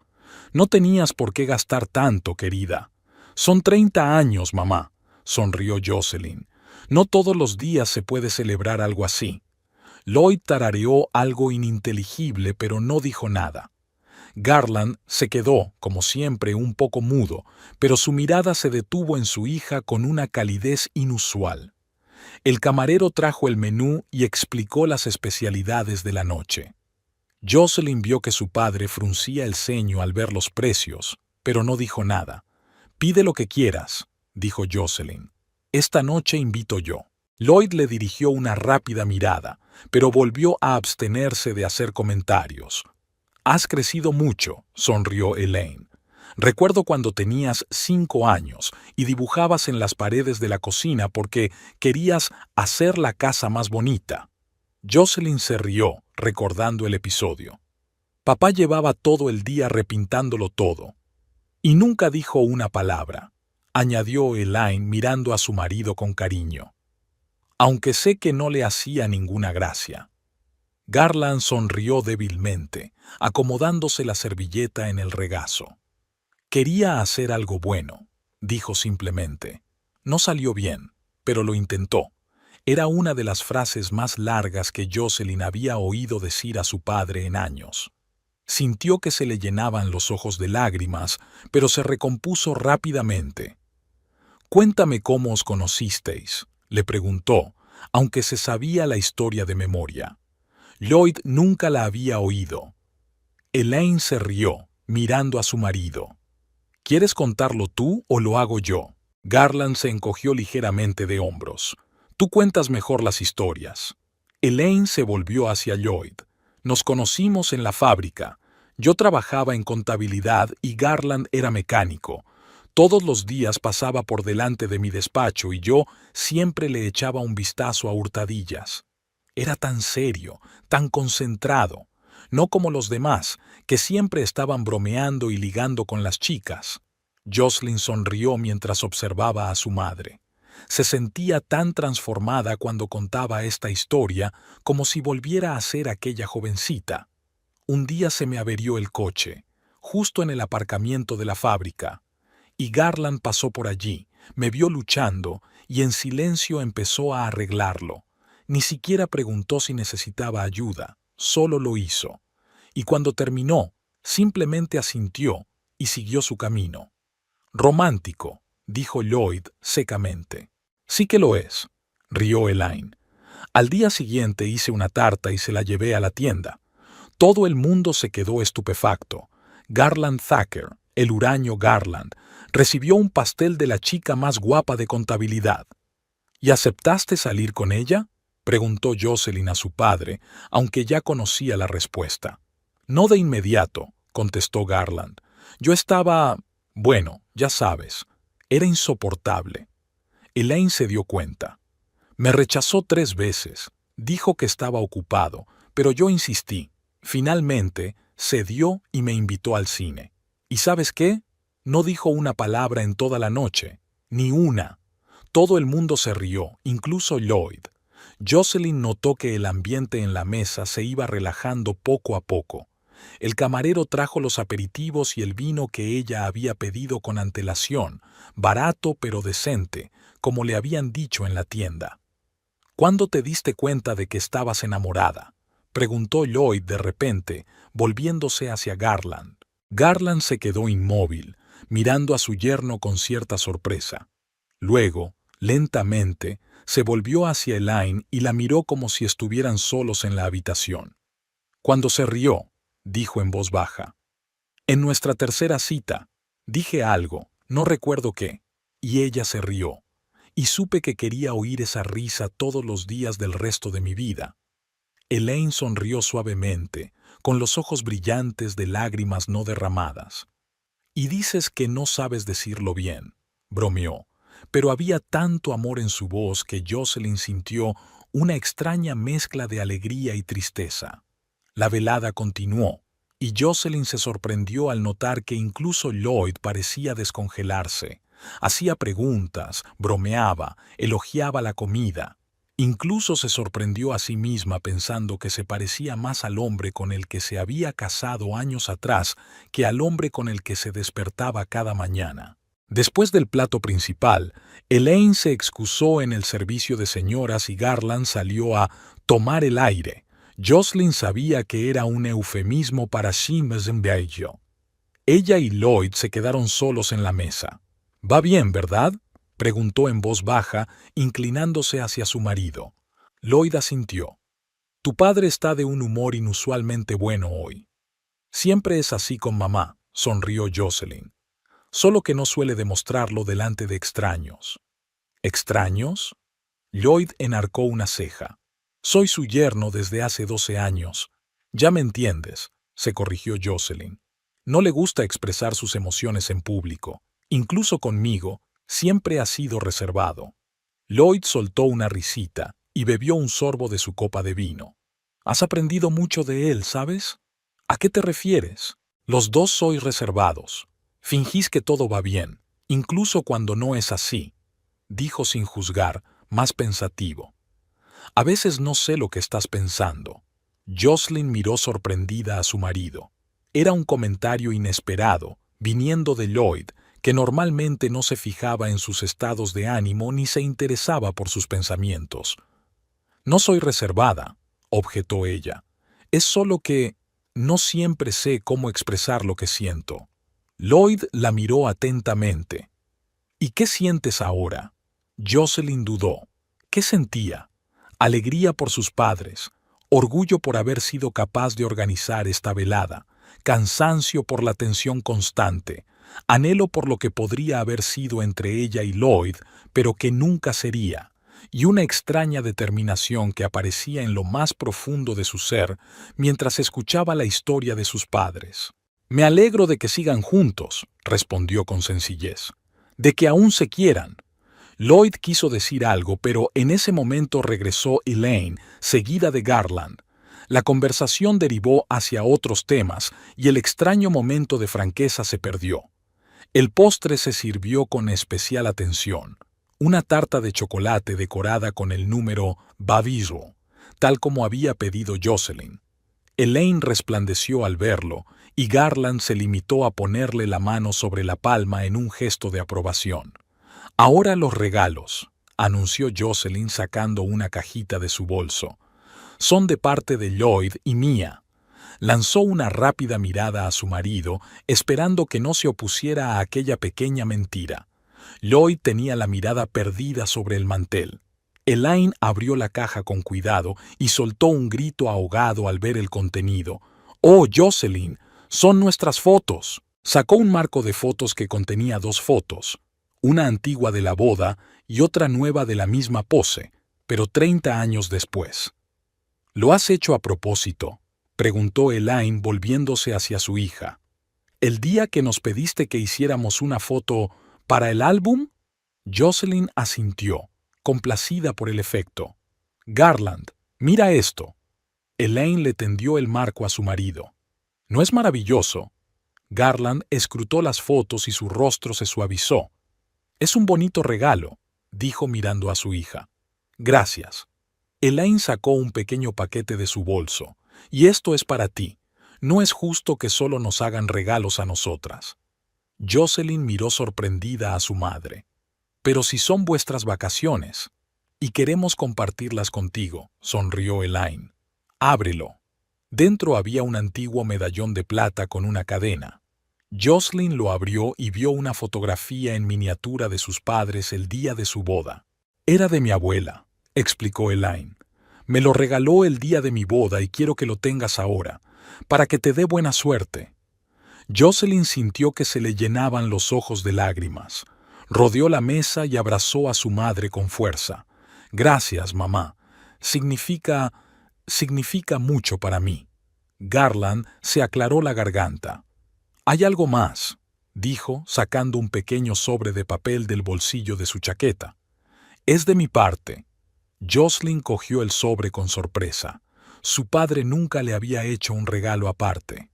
«No tenías por qué gastar tanto, querida». «Son 30 años, mamá», sonrió Jocelyn. «No todos los días se puede celebrar algo así». Lloyd tarareó algo ininteligible, pero no dijo nada. Garland se quedó, como siempre, un poco mudo, pero su mirada se detuvo en su hija con una calidez inusual. El camarero trajo el menú y explicó las especialidades de la noche. Jocelyn vio que su padre fruncía el ceño al ver los precios, pero no dijo nada. «Pide lo que quieras», dijo Jocelyn. «Esta noche invito yo». Lloyd le dirigió una rápida mirada, pero volvió a abstenerse de hacer comentarios. «Has crecido mucho», sonrió Elaine. «Recuerdo cuando tenías 5 años y dibujabas en las paredes de la cocina porque querías hacer la casa más bonita». Jocelyn se rió, recordando el episodio. «Papá llevaba todo el día repintándolo todo. Y nunca dijo una palabra», añadió Elaine mirando a su marido con cariño. «Aunque sé que no le hacía ninguna gracia». Garland sonrió débilmente, acomodándose la servilleta en el regazo. «Quería hacer algo bueno», dijo simplemente. «No salió bien, pero lo intentó». Era una de las frases más largas que Jocelyn había oído decir a su padre en años. Sintió que se le llenaban los ojos de lágrimas, pero se recompuso rápidamente. «Cuéntame cómo os conocisteis», le preguntó, aunque se sabía la historia de memoria. Lloyd nunca la había oído. Elaine se rió, mirando a su marido. «¿Quieres contarlo tú o lo hago yo?» Garland se encogió ligeramente de hombros. «Tú cuentas mejor las historias». Elaine se volvió hacia Lloyd. «Nos conocimos en la fábrica. Yo trabajaba en contabilidad y Garland era mecánico. Todos los días pasaba por delante de mi despacho y yo siempre le echaba un vistazo a hurtadillas. Era tan serio, tan concentrado, no como los demás, que siempre estaban bromeando y ligando con las chicas». Jocelyn sonrió mientras observaba a su madre. Se sentía tan transformada cuando contaba esta historia como si volviera a ser aquella jovencita. «Un día se me averió el coche, justo en el aparcamiento de la fábrica, y Garland pasó por allí, me vio luchando y en silencio empezó a arreglarlo. Ni siquiera preguntó si necesitaba ayuda, solo lo hizo. Y cuando terminó, simplemente asintió y siguió su camino». «Romántico», dijo Lloyd secamente. «Sí que lo es», rió Elaine. «Al día siguiente hice una tarta y se la llevé a la tienda. Todo el mundo se quedó estupefacto. Garland Thacker, el huraño Garland, recibió un pastel de la chica más guapa de contabilidad. ¿Y aceptaste salir con ella?, preguntó Jocelyn a su padre, aunque ya conocía la respuesta. No de inmediato, contestó Garland. Yo estaba... bueno, ya sabes. Era insoportable. Elaine se dio cuenta. Me rechazó 3 veces. Dijo que estaba ocupado, pero yo insistí. Finalmente, cedió y me invitó al cine. ¿Y sabes qué? No dijo una palabra en toda la noche. Ni una. Todo el mundo se rió, incluso Lloyd. Jocelyn notó que el ambiente en la mesa se iba relajando poco a poco. El camarero trajo los aperitivos y el vino que ella había pedido con antelación, barato pero decente, como le habían dicho en la tienda. ¿Cuándo te diste cuenta de que estabas enamorada?, preguntó Lloyd de repente, volviéndose hacia Garland. Garland se quedó inmóvil, mirando a su yerno con cierta sorpresa. Luego, lentamente, se volvió hacia Elaine y la miró como si estuvieran solos en la habitación. Cuando se rió, dijo en voz baja. En nuestra tercera cita, dije algo, no recuerdo qué, y ella se rió, y supe que quería oír esa risa todos los días del resto de mi vida. Elaine sonrió suavemente, con los ojos brillantes de lágrimas no derramadas. Y dices que no sabes decirlo bien, bromeó, pero había tanto amor en su voz que Jocelyn sintió una extraña mezcla de alegría y tristeza. La velada continuó, y Jocelyn se sorprendió al notar que incluso Lloyd parecía descongelarse. Hacía preguntas, bromeaba, elogiaba la comida. Incluso se sorprendió a sí misma pensando que se parecía más al hombre con el que se había casado años atrás que al hombre con el que se despertaba cada mañana. Después del plato principal, Elaine se excusó en el servicio de señoras y Garland salió a tomar el aire. Jocelyn sabía que era un eufemismo para bello. Ella y Lloyd se quedaron solos en la mesa. «¿Va bien, verdad?», preguntó en voz baja, inclinándose hacia su marido. Lloyd asintió. «Tu padre está de un humor inusualmente bueno hoy». «Siempre es así con mamá», sonrió Jocelyn. «Solo que no suele demostrarlo delante de extraños». «¿Extraños?». Lloyd enarcó una ceja. «Soy su yerno desde hace 12 años. Ya me entiendes», se corrigió Jocelyn. «No le gusta expresar sus emociones en público. Incluso conmigo, siempre ha sido reservado». Lloyd soltó una risita y bebió un sorbo de su copa de vino. «Has aprendido mucho de él, ¿sabes?». «¿A qué te refieres?». «Los dos sois reservados. Fingís que todo va bien, incluso cuando no es así», dijo sin juzgar, más pensativo. «A veces no sé lo que estás pensando». Jocelyn miró sorprendida a su marido. Era un comentario inesperado, viniendo de Lloyd, que normalmente no se fijaba en sus estados de ánimo ni se interesaba por sus pensamientos. «No soy reservada», objetó ella. «Es solo que no siempre sé cómo expresar lo que siento». Lloyd la miró atentamente. «¿Y qué sientes ahora?». Jocelyn dudó. ¿Qué sentía? Alegría por sus padres, orgullo por haber sido capaz de organizar esta velada, cansancio por la tensión constante, anhelo por lo que podría haber sido entre ella y Lloyd, pero que nunca sería, y una extraña determinación que aparecía en lo más profundo de su ser mientras escuchaba la historia de sus padres. «Me alegro de que sigan juntos», respondió con sencillez, «de que aún se quieran». Lloyd quiso decir algo, pero en ese momento regresó Elaine, seguida de Garland. La conversación derivó hacia otros temas y el extraño momento de franqueza se perdió. El postre se sirvió con especial atención. Una tarta de chocolate decorada con el número Baviso, tal como había pedido Jocelyn. Elaine resplandeció al verlo, y Garland se limitó a ponerle la mano sobre la palma en un gesto de aprobación. «Ahora los regalos», anunció Jocelyn sacando una cajita de su bolso. «Son de parte de Lloyd y mía». Lanzó una rápida mirada a su marido, esperando que no se opusiera a aquella pequeña mentira. Lloyd tenía la mirada perdida sobre el mantel. Elaine abrió la caja con cuidado y soltó un grito ahogado al ver el contenido. «¡Oh, Jocelyn! ¡Son nuestras fotos!». Sacó un marco de fotos que contenía 2 fotos, una antigua de la boda y otra nueva de la misma pose, pero 30 años después. ¿Lo has hecho a propósito?, preguntó Elaine volviéndose hacia su hija. ¿El día que nos pediste que hiciéramos una foto para el álbum? Jocelyn asintió, complacida por el efecto. Garland, mira esto. Elaine le tendió el marco a su marido. ¿No es maravilloso? Garland escrutó las fotos y su rostro se suavizó. Es un bonito regalo, dijo mirando a su hija. Gracias. Elaine sacó un pequeño paquete de su bolso. Y esto es para ti. No es justo que solo nos hagan regalos a nosotras. Jocelyn miró sorprendida a su madre. Pero si son vuestras vacaciones, y queremos compartirlas contigo, sonrió Elaine. Ábrelo. Dentro había un antiguo medallón de plata con una cadena. Jocelyn lo abrió y vio una fotografía en miniatura de sus padres el día de su boda. Era de mi abuela, explicó Elaine. Me lo regaló el día de mi boda y quiero que lo tengas ahora, para que te dé buena suerte. Jocelyn sintió que se le llenaban los ojos de lágrimas. Rodeó la mesa y abrazó a su madre con fuerza. Gracias, mamá. Significa mucho para mí. Garland se aclaró la garganta. Hay algo más, dijo, sacando un pequeño sobre de papel del bolsillo de su chaqueta. Es de mi parte. Jocelyn cogió el sobre con sorpresa. Su padre nunca le había hecho un regalo aparte.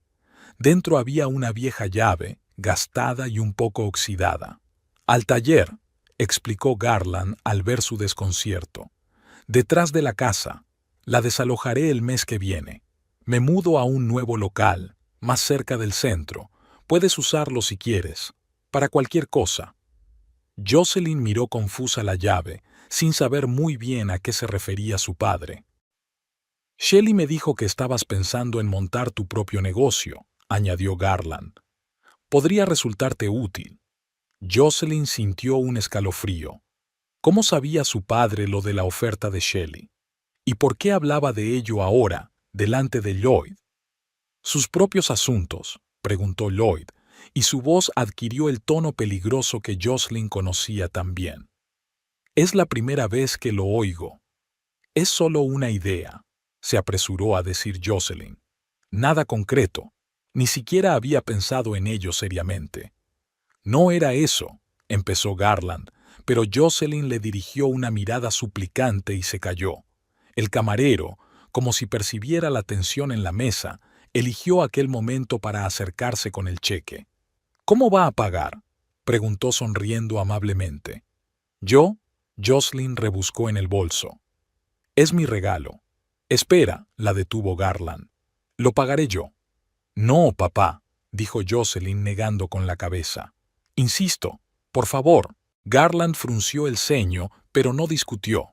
Dentro había una vieja llave, gastada y un poco oxidada. Al taller, explicó Garland al ver su desconcierto. Detrás de la casa. La desalojaré el mes que viene. Me mudo a un nuevo local, más cerca del centro. Puedes usarlo si quieres, para cualquier cosa. Jocelyn miró confusa la llave, sin saber muy bien a qué se refería su padre. Shelley me dijo que estabas pensando en montar tu propio negocio, añadió Garland. Podría resultarte útil. Jocelyn sintió un escalofrío. ¿Cómo sabía su padre lo de la oferta de Shelley? ¿Y por qué hablaba de ello ahora, delante de Lloyd? ¿Sus propios asuntos?, preguntó Lloyd, y su voz adquirió el tono peligroso que Jocelyn conocía tan bien. Es la primera vez que lo oigo. Es solo una idea, se apresuró a decir Jocelyn. Nada concreto. Ni siquiera había pensado en ello seriamente. No era eso, empezó Garland, pero Jocelyn le dirigió una mirada suplicante y se calló. El camarero, como si percibiera la tensión en la mesa, eligió aquel momento para acercarse con el cheque. ¿Cómo va a pagar?, preguntó sonriendo amablemente. ¿Yo? Jocelyn rebuscó en el bolso. Es mi regalo. Espera, la detuvo Garland. Lo pagaré yo. No, papá, dijo Jocelyn negando con la cabeza. Insisto, por favor. Garland frunció el ceño, pero no discutió.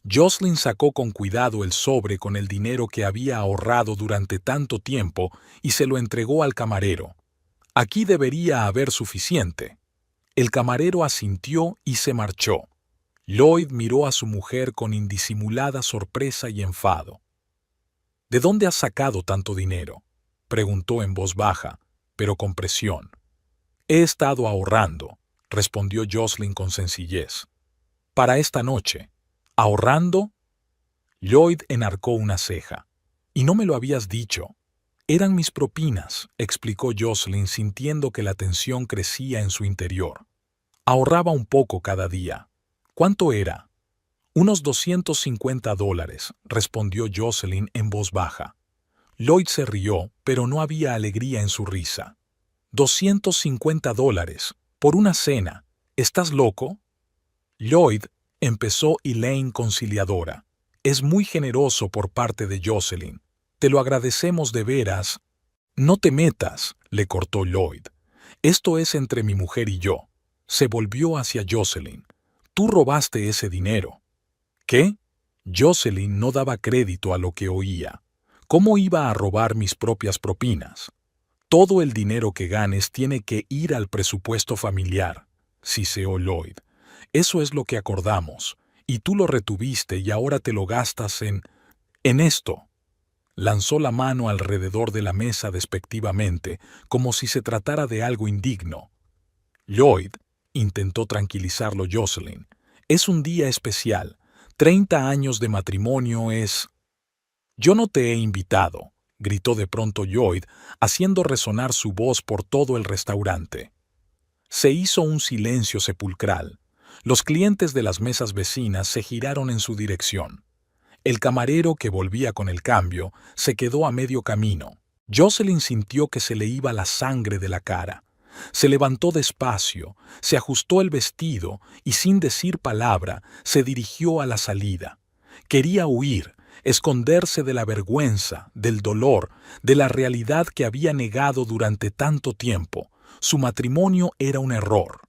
Jocelyn sacó con cuidado el sobre con el dinero que había ahorrado durante tanto tiempo y se lo entregó al camarero. Aquí debería haber suficiente. El camarero asintió y se marchó. Lloyd miró a su mujer con indisimulada sorpresa y enfado. ¿De dónde has sacado tanto dinero?, preguntó en voz baja, pero con presión. He estado ahorrando, respondió Jocelyn con sencillez. Para esta noche. ¿Ahorrando? Lloyd enarcó una ceja. Y no me lo habías dicho. Eran mis propinas, explicó Jocelyn sintiendo que la tensión crecía en su interior. Ahorraba un poco cada día. ¿Cuánto era? Unos $250, respondió Jocelyn en voz baja. Lloyd se rió, pero no había alegría en su risa. $250, por una cena. ¿Estás loco? Lloyd, empezó Elaine conciliadora. Es muy generoso por parte de Jocelyn. Te lo agradecemos de veras. No te metas, le cortó Lloyd. Esto es entre mi mujer y yo. Se volvió hacia Jocelyn. Tú robaste ese dinero. ¿Qué? Jocelyn no daba crédito a lo que oía. ¿Cómo iba a robar mis propias propinas? Todo el dinero que ganes tiene que ir al presupuesto familiar, siseó Lloyd. Eso es lo que acordamos, y tú lo retuviste y ahora te lo gastas en esto. Lanzó la mano alrededor de la mesa despectivamente, como si se tratara de algo indigno. Lloyd, intentó tranquilizarlo Jocelyn, es un día especial. 30 años de matrimonio es... Yo no te he invitado, gritó de pronto Lloyd, haciendo resonar su voz por todo el restaurante. Se hizo un silencio sepulcral. Los clientes de las mesas vecinas se giraron en su dirección. El camarero, que volvía con el cambio, se quedó a medio camino. Jocelyn sintió que se le iba la sangre de la cara. Se levantó despacio, se ajustó el vestido y sin decir palabra se dirigió a la salida. Quería huir, esconderse de la vergüenza, del dolor, de la realidad que había negado durante tanto tiempo. Su matrimonio era un error.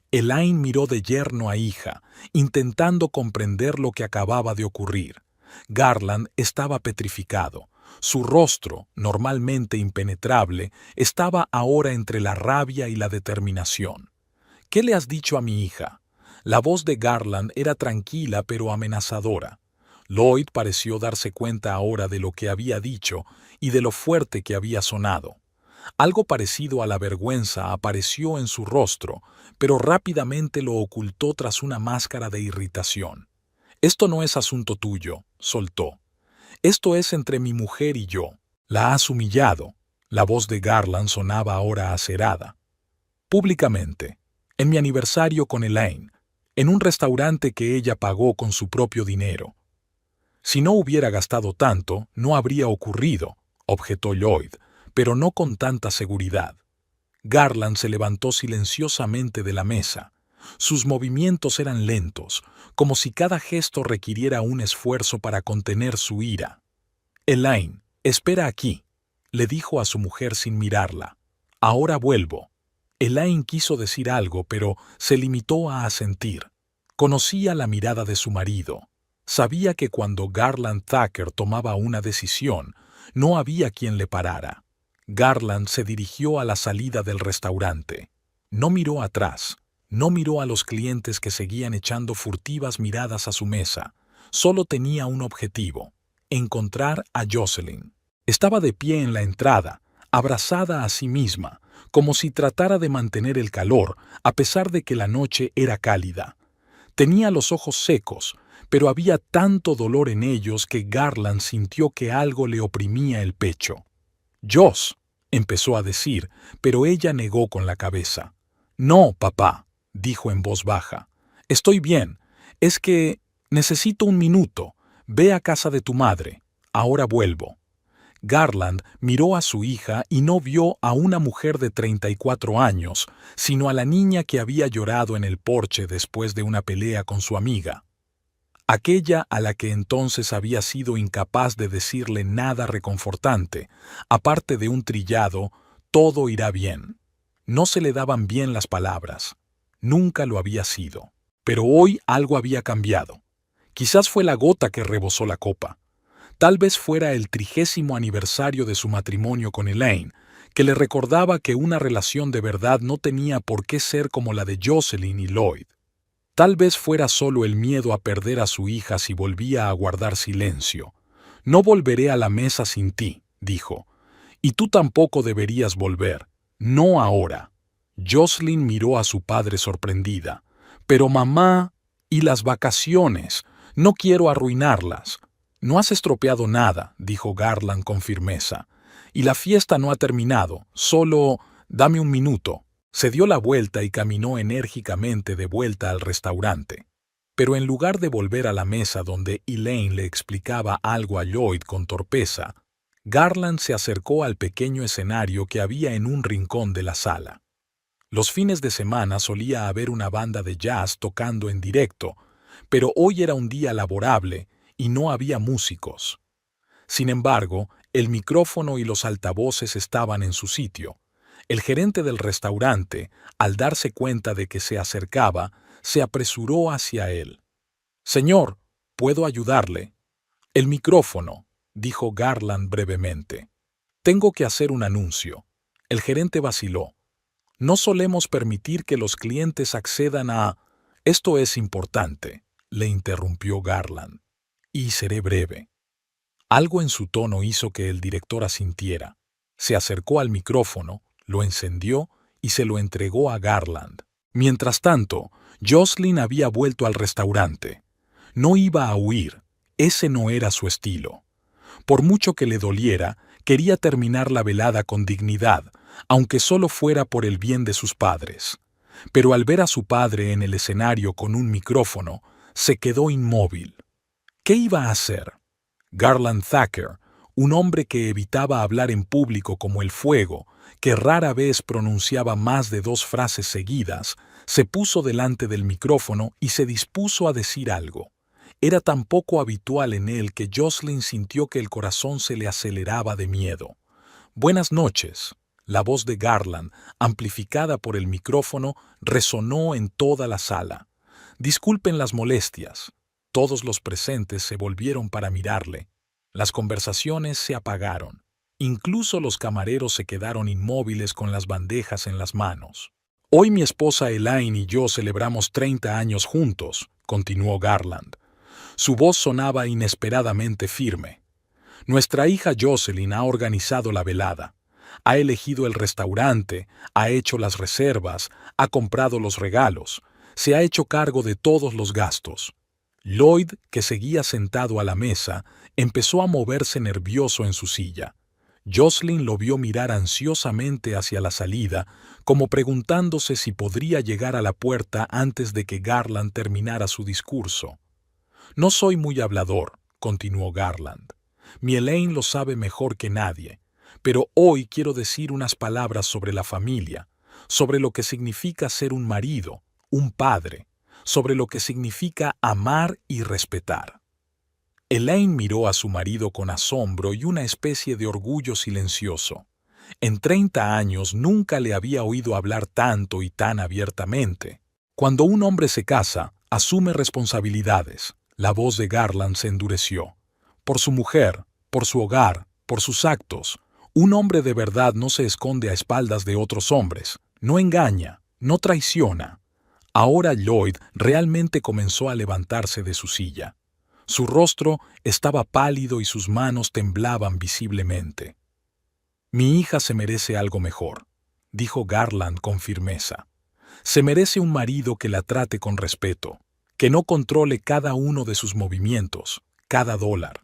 Elaine miró de yerno a hija, intentando comprender lo que acababa de ocurrir. Garland estaba petrificado. Su rostro, normalmente impenetrable, estaba ahora entre la rabia y la determinación. ¿Qué le has dicho a mi hija? La voz de Garland era tranquila pero amenazadora. Lloyd pareció darse cuenta ahora de lo que había dicho y de lo fuerte que había sonado. Algo parecido a la vergüenza apareció en su rostro, pero rápidamente lo ocultó tras una máscara de irritación. «Esto no es asunto tuyo», soltó. «Esto es entre mi mujer y yo. La has humillado». La voz de Garland sonaba ahora acerada. «Públicamente, en mi aniversario con Elaine, en un restaurante que ella pagó con su propio dinero». «Si no hubiera gastado tanto, no habría ocurrido», objetó Lloyd, pero no con tanta seguridad. Garland se levantó silenciosamente de la mesa. Sus movimientos eran lentos, como si cada gesto requiriera un esfuerzo para contener su ira. «Elaine, espera aquí», le dijo a su mujer sin mirarla. «Ahora vuelvo». Elaine quiso decir algo, pero se limitó a asentir. Conocía la mirada de su marido. Sabía que cuando Garland Thacker tomaba una decisión, no había quien le parara. Garland se dirigió a la salida del restaurante. No miró atrás. No miró a los clientes que seguían echando furtivas miradas a su mesa. Solo tenía un objetivo: encontrar a Jocelyn. Estaba de pie en la entrada, abrazada a sí misma, como si tratara de mantener el calor, a pesar de que la noche era cálida. Tenía los ojos secos, pero había tanto dolor en ellos que Garland sintió que algo le oprimía el pecho. «Joss», empezó a decir, pero ella negó con la cabeza. «No, papá», dijo en voz baja. «Estoy bien. Es que necesito un minuto. Ve a casa de tu madre. Ahora vuelvo». Garland miró a su hija y no vio a una mujer de 34 años, sino a la niña que había llorado en el porche después de una pelea con su amiga. Aquella a la que entonces había sido incapaz de decirle nada reconfortante, aparte de un trillado «todo irá bien». No se le daban bien las palabras. Nunca lo había sido. Pero hoy algo había cambiado. Quizás fue la gota que rebosó la copa. Tal vez fuera el 30º aniversario de su matrimonio con Elaine, que le recordaba que una relación de verdad no tenía por qué ser como la de Jocelyn y Lloyd. Tal vez fuera solo el miedo a perder a su hija si volvía a guardar silencio. «No volveré a la mesa sin ti», dijo. «Y tú tampoco deberías volver. No ahora». Jocelyn miró a su padre sorprendida. «Pero mamá, ¿y las vacaciones? No quiero arruinarlas». «No has estropeado nada», dijo Garland con firmeza. «Y la fiesta no ha terminado. Solo dame un minuto». Se dio la vuelta y caminó enérgicamente de vuelta al restaurante. Pero en lugar de volver a la mesa donde Elaine le explicaba algo a Lloyd con torpeza, Garland se acercó al pequeño escenario que había en un rincón de la sala. Los fines de semana solía haber una banda de jazz tocando en directo, pero hoy era un día laborable y no había músicos. Sin embargo, el micrófono y los altavoces estaban en su sitio. El gerente del restaurante, al darse cuenta de que se acercaba, se apresuró hacia él. «Señor, ¿puedo ayudarle?» «El micrófono», dijo Garland brevemente. «Tengo que hacer un anuncio». El gerente vaciló. «No solemos permitir que los clientes accedan a...» «Esto es importante», le interrumpió Garland. «Y seré breve». Algo en su tono hizo que el director asintiera. Se acercó al micrófono, lo encendió y se lo entregó a Garland. Mientras tanto, Jocelyn había vuelto al restaurante. No iba a huir, ese no era su estilo. Por mucho que le doliera, quería terminar la velada con dignidad, aunque solo fuera por el bien de sus padres. Pero al ver a su padre en el escenario con un micrófono, se quedó inmóvil. ¿Qué iba a hacer? Garland Thacker, un hombre que evitaba hablar en público como el fuego, que rara vez pronunciaba más de 2 frases seguidas, se puso delante del micrófono y se dispuso a decir algo. Era tan poco habitual en él que Jocelyn sintió que el corazón se le aceleraba de miedo. «Buenas noches». La voz de Garland, amplificada por el micrófono, resonó en toda la sala. «Disculpen las molestias». Todos los presentes se volvieron para mirarle. Las conversaciones se apagaron. Incluso los camareros se quedaron inmóviles con las bandejas en las manos. «Hoy mi esposa Elaine y yo celebramos 30 años juntos», continuó Garland. Su voz sonaba inesperadamente firme. «Nuestra hija Jocelyn ha organizado la velada. Ha elegido el restaurante, ha hecho las reservas, ha comprado los regalos, se ha hecho cargo de todos los gastos». Lloyd, que seguía sentado a la mesa, empezó a moverse nervioso en su silla. Jocelyn lo vio mirar ansiosamente hacia la salida, como preguntándose si podría llegar a la puerta antes de que Garland terminara su discurso. «No soy muy hablador», continuó Garland. «Mi Elaine lo sabe mejor que nadie, pero hoy quiero decir unas palabras sobre la familia, sobre lo que significa ser un marido, un padre, sobre lo que significa amar y respetar». Elaine miró a su marido con asombro y una especie de orgullo silencioso. En 30 años nunca le había oído hablar tanto y tan abiertamente. Cuando un hombre se casa, asume responsabilidades. La voz de Garland se endureció. Por su mujer, por su hogar, por sus actos. Un hombre de verdad no se esconde a espaldas de otros hombres, no engaña, no traiciona. Ahora Lloyd realmente comenzó a levantarse de su silla. Su rostro estaba pálido y sus manos temblaban visiblemente. «Mi hija se merece algo mejor», dijo Garland con firmeza. «Se merece un marido que la trate con respeto, que no controle cada uno de sus movimientos, cada dólar,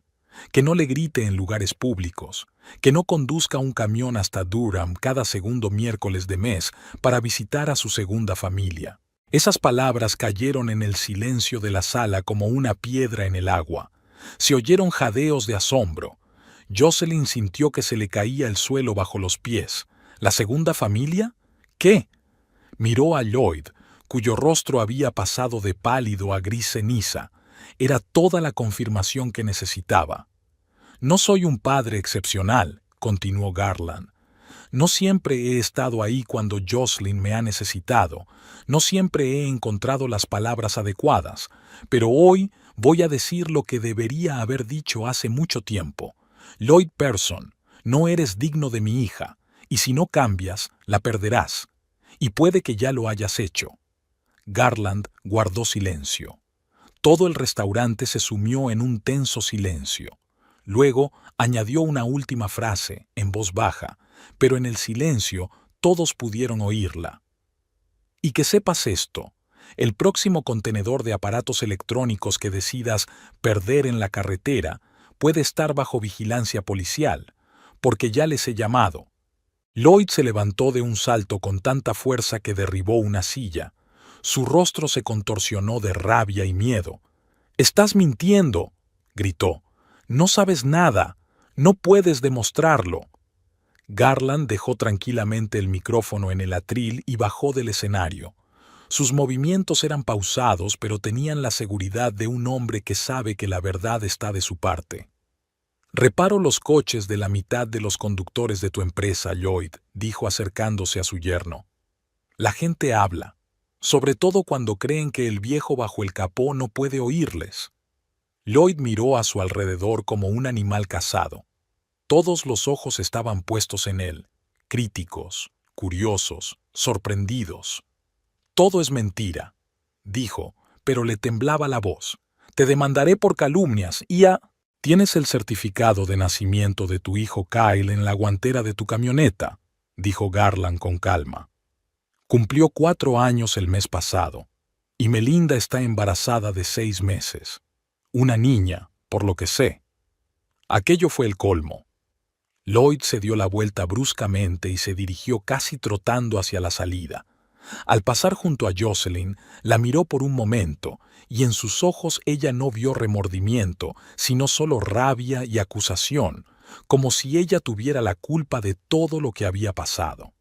que no le grite en lugares públicos, que no conduzca un camión hasta Durham cada segundo miércoles de mes para visitar a su segunda familia». Esas palabras cayeron en el silencio de la sala como una piedra en el agua. Se oyeron jadeos de asombro. Jocelyn sintió que se le caía el suelo bajo los pies. ¿La segunda familia? ¿Qué? Miró a Lloyd, cuyo rostro había pasado de pálido a gris ceniza. Era toda la confirmación que necesitaba. «No soy un padre excepcional», continuó Garland. «No siempre he estado ahí cuando Jocelyn me ha necesitado, no siempre he encontrado las palabras adecuadas, pero hoy voy a decir lo que debería haber dicho hace mucho tiempo. Lloyd Person, no eres digno de mi hija, y si no cambias, la perderás. Y puede que ya lo hayas hecho». Garland guardó silencio. Todo el restaurante se sumió en un tenso silencio. Luego añadió una última frase, en voz baja, pero en el silencio todos pudieron oírla. «Y que sepas esto, el próximo contenedor de aparatos electrónicos que decidas perder en la carretera puede estar bajo vigilancia policial, porque ya les he llamado». Lloyd se levantó de un salto con tanta fuerza que derribó una silla. Su rostro se contorsionó de rabia y miedo. «¡Estás mintiendo!», gritó. «No sabes nada. No puedes demostrarlo». Garland dejó tranquilamente el micrófono en el atril y bajó del escenario. Sus movimientos eran pausados, pero tenían la seguridad de un hombre que sabe que la verdad está de su parte. «Reparo los coches de la mitad de los conductores de tu empresa, Lloyd», dijo acercándose a su yerno. «La gente habla, sobre todo cuando creen que el viejo bajo el capó no puede oírles». Lloyd miró a su alrededor como un animal cazado. Todos los ojos estaban puestos en él, críticos, curiosos, sorprendidos. «Todo es mentira», dijo, pero le temblaba la voz. «Te demandaré por calumnias y a...» «Tienes el certificado de nacimiento de tu hijo Kyle en la guantera de tu camioneta», dijo Garland con calma. «Cumplió 4 años el mes pasado, y Melinda está embarazada de 6 meses. Una niña, por lo que sé». Aquello fue el colmo. Lloyd se dio la vuelta bruscamente y se dirigió casi trotando hacia la salida. Al pasar junto a Jocelyn, la miró por un momento, y en sus ojos ella no vio remordimiento, sino solo rabia y acusación, como si ella tuviera la culpa de todo lo que había pasado.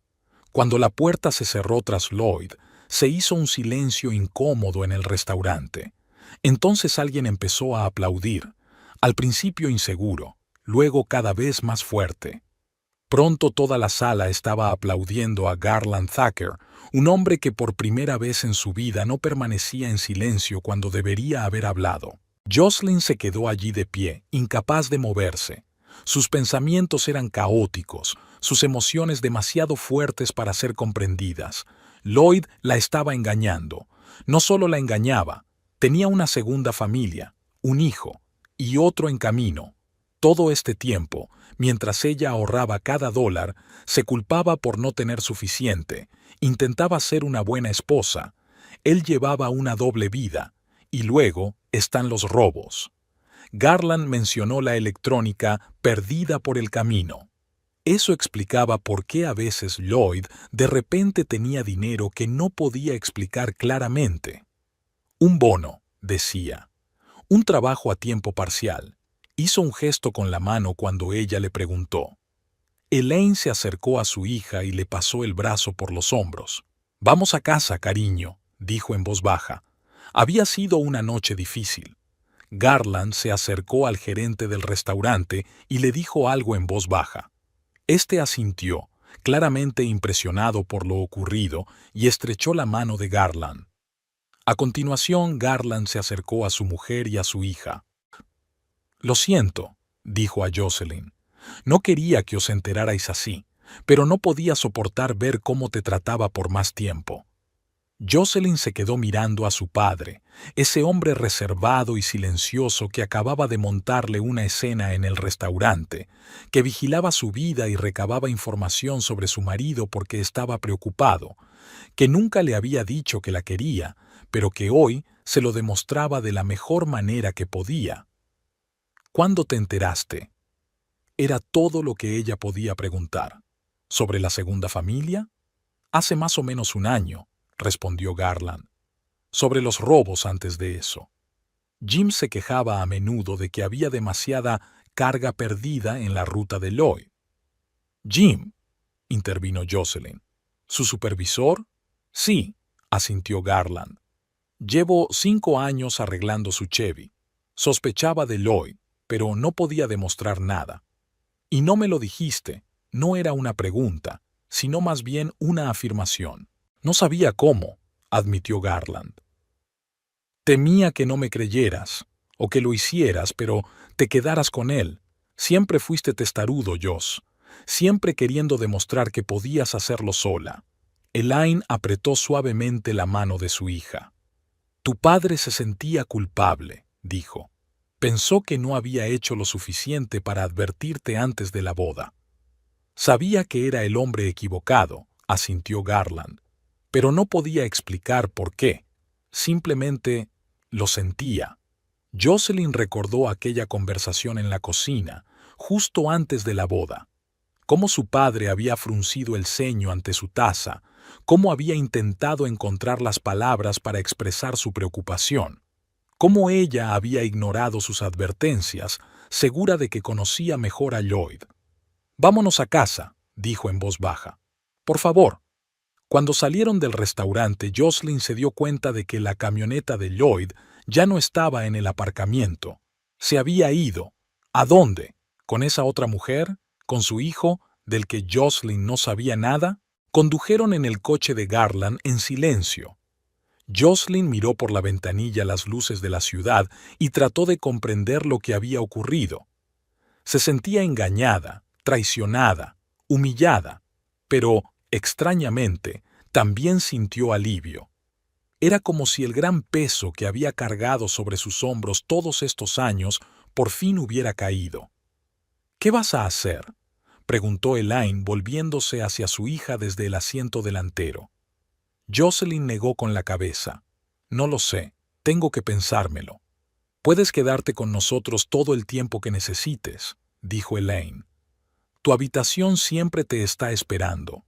Cuando la puerta se cerró tras Lloyd, se hizo un silencio incómodo en el restaurante. Entonces alguien empezó a aplaudir, al principio inseguro, luego cada vez más fuerte. Pronto toda la sala estaba aplaudiendo a Garland Thacker, un hombre que por primera vez en su vida no permanecía en silencio cuando debería haber hablado. Jocelyn se quedó allí de pie, incapaz de moverse. Sus pensamientos eran caóticos, sus emociones demasiado fuertes para ser comprendidas. Lloyd la estaba engañando. No solo la engañaba, tenía una segunda familia, un hijo, y otro en camino. Todo este tiempo, mientras ella ahorraba cada dólar, se culpaba por no tener suficiente, intentaba ser una buena esposa. Él llevaba una doble vida, y luego están los robos. Garland mencionó la electrónica perdida por el camino. Eso explicaba por qué a veces Lloyd de repente tenía dinero que no podía explicar claramente. Un bono, decía. Un trabajo a tiempo parcial. Hizo un gesto con la mano cuando ella le preguntó. Elaine se acercó a su hija y le pasó el brazo por los hombros. «Vamos a casa, cariño», dijo en voz baja. Había sido una noche difícil. Garland se acercó al gerente del restaurante y le dijo algo en voz baja. Este asintió, claramente impresionado por lo ocurrido, y estrechó la mano de Garland. A continuación, Garland se acercó a su mujer y a su hija. «Lo siento», dijo a Jocelyn. «No quería que os enterarais así, pero no podía soportar ver cómo te trataba por más tiempo». Jocelyn se quedó mirando a su padre, ese hombre reservado y silencioso que acababa de montarle una escena en el restaurante, que vigilaba su vida y recababa información sobre su marido porque estaba preocupado, que nunca le había dicho que la quería, pero que hoy se lo demostraba de la mejor manera que podía. «¿Cuándo te enteraste?», era todo lo que ella podía preguntar. «¿Sobre la segunda familia?». «Hace más o menos un año», respondió Garland. «Sobre los robos antes de eso». Jim se quejaba a menudo de que había demasiada carga perdida en la ruta de Lloyd. «Jim», intervino Jocelyn. «¿Su supervisor?». «Sí», asintió Garland. «Llevo 5 años arreglando su Chevy. Sospechaba de Lloyd, pero no podía demostrar nada. Y no me lo dijiste, no era una pregunta, sino más bien una afirmación. No sabía cómo», admitió Garland. «Temía que no me creyeras, o que lo hicieras, pero te quedaras con él. Siempre fuiste testarudo, Joss, siempre queriendo demostrar que podías hacerlo sola». Elaine apretó suavemente la mano de su hija. «Tu padre se sentía culpable», dijo. «Pensó que no había hecho lo suficiente para advertirte antes de la boda». «Sabía que era el hombre equivocado», asintió Garland, «pero no podía explicar por qué. Simplemente lo sentía». Jocelyn recordó aquella conversación en la cocina, justo antes de la boda. Cómo su padre había fruncido el ceño ante su taza, cómo había intentado encontrar las palabras para expresar su preocupación, cómo ella había ignorado sus advertencias, segura de que conocía mejor a Lloyd. «Vámonos a casa», dijo en voz baja. «Por favor». Cuando salieron del restaurante, Jocelyn se dio cuenta de que la camioneta de Lloyd ya no estaba en el aparcamiento. Se había ido. ¿A dónde? ¿Con esa otra mujer? ¿Con su hijo, del que Jocelyn no sabía nada? Condujeron en el coche de Garland en silencio. Jocelyn miró por la ventanilla las luces de la ciudad y trató de comprender lo que había ocurrido. Se sentía engañada, traicionada, humillada, pero, extrañamente, también sintió alivio. Era como si el gran peso que había cargado sobre sus hombros todos estos años por fin hubiera caído. ¿Qué vas a hacer?, preguntó Elaine volviéndose hacia su hija desde el asiento delantero. Jocelyn negó con la cabeza. No lo sé, tengo que pensármelo. Puedes quedarte con nosotros todo el tiempo que necesites, dijo Elaine. Tu habitación siempre te está esperando.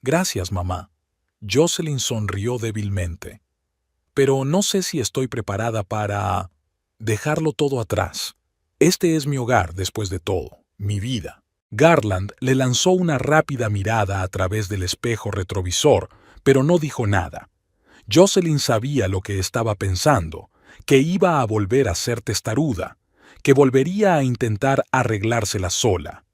Gracias, mamá. Jocelyn sonrió débilmente. Pero no sé si estoy preparada para dejarlo todo atrás. Este es mi hogar después de todo, mi vida. Garland le lanzó una rápida mirada a través del espejo retrovisor, pero no dijo nada. Jocelyn sabía lo que estaba pensando, que iba a volver a ser testaruda, que volvería a intentar arreglársela sola.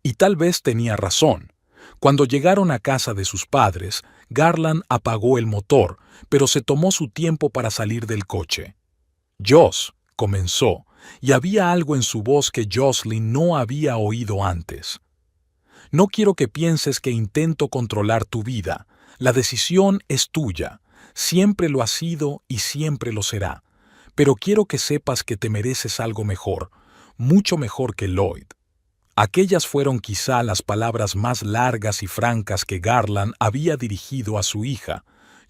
Y tal vez tenía razón. Cuando llegaron a casa de sus padres, Garland apagó el motor, pero se tomó su tiempo para salir del coche. «Joss», comenzó, y había algo en su voz que Jocelyn no había oído antes. «No quiero que pienses que intento controlar tu vida. La decisión es tuya. Siempre lo ha sido y siempre lo será. Pero quiero que sepas que te mereces algo mejor, mucho mejor que Lloyd». Aquellas fueron quizá las palabras más largas y francas que Garland había dirigido a su hija.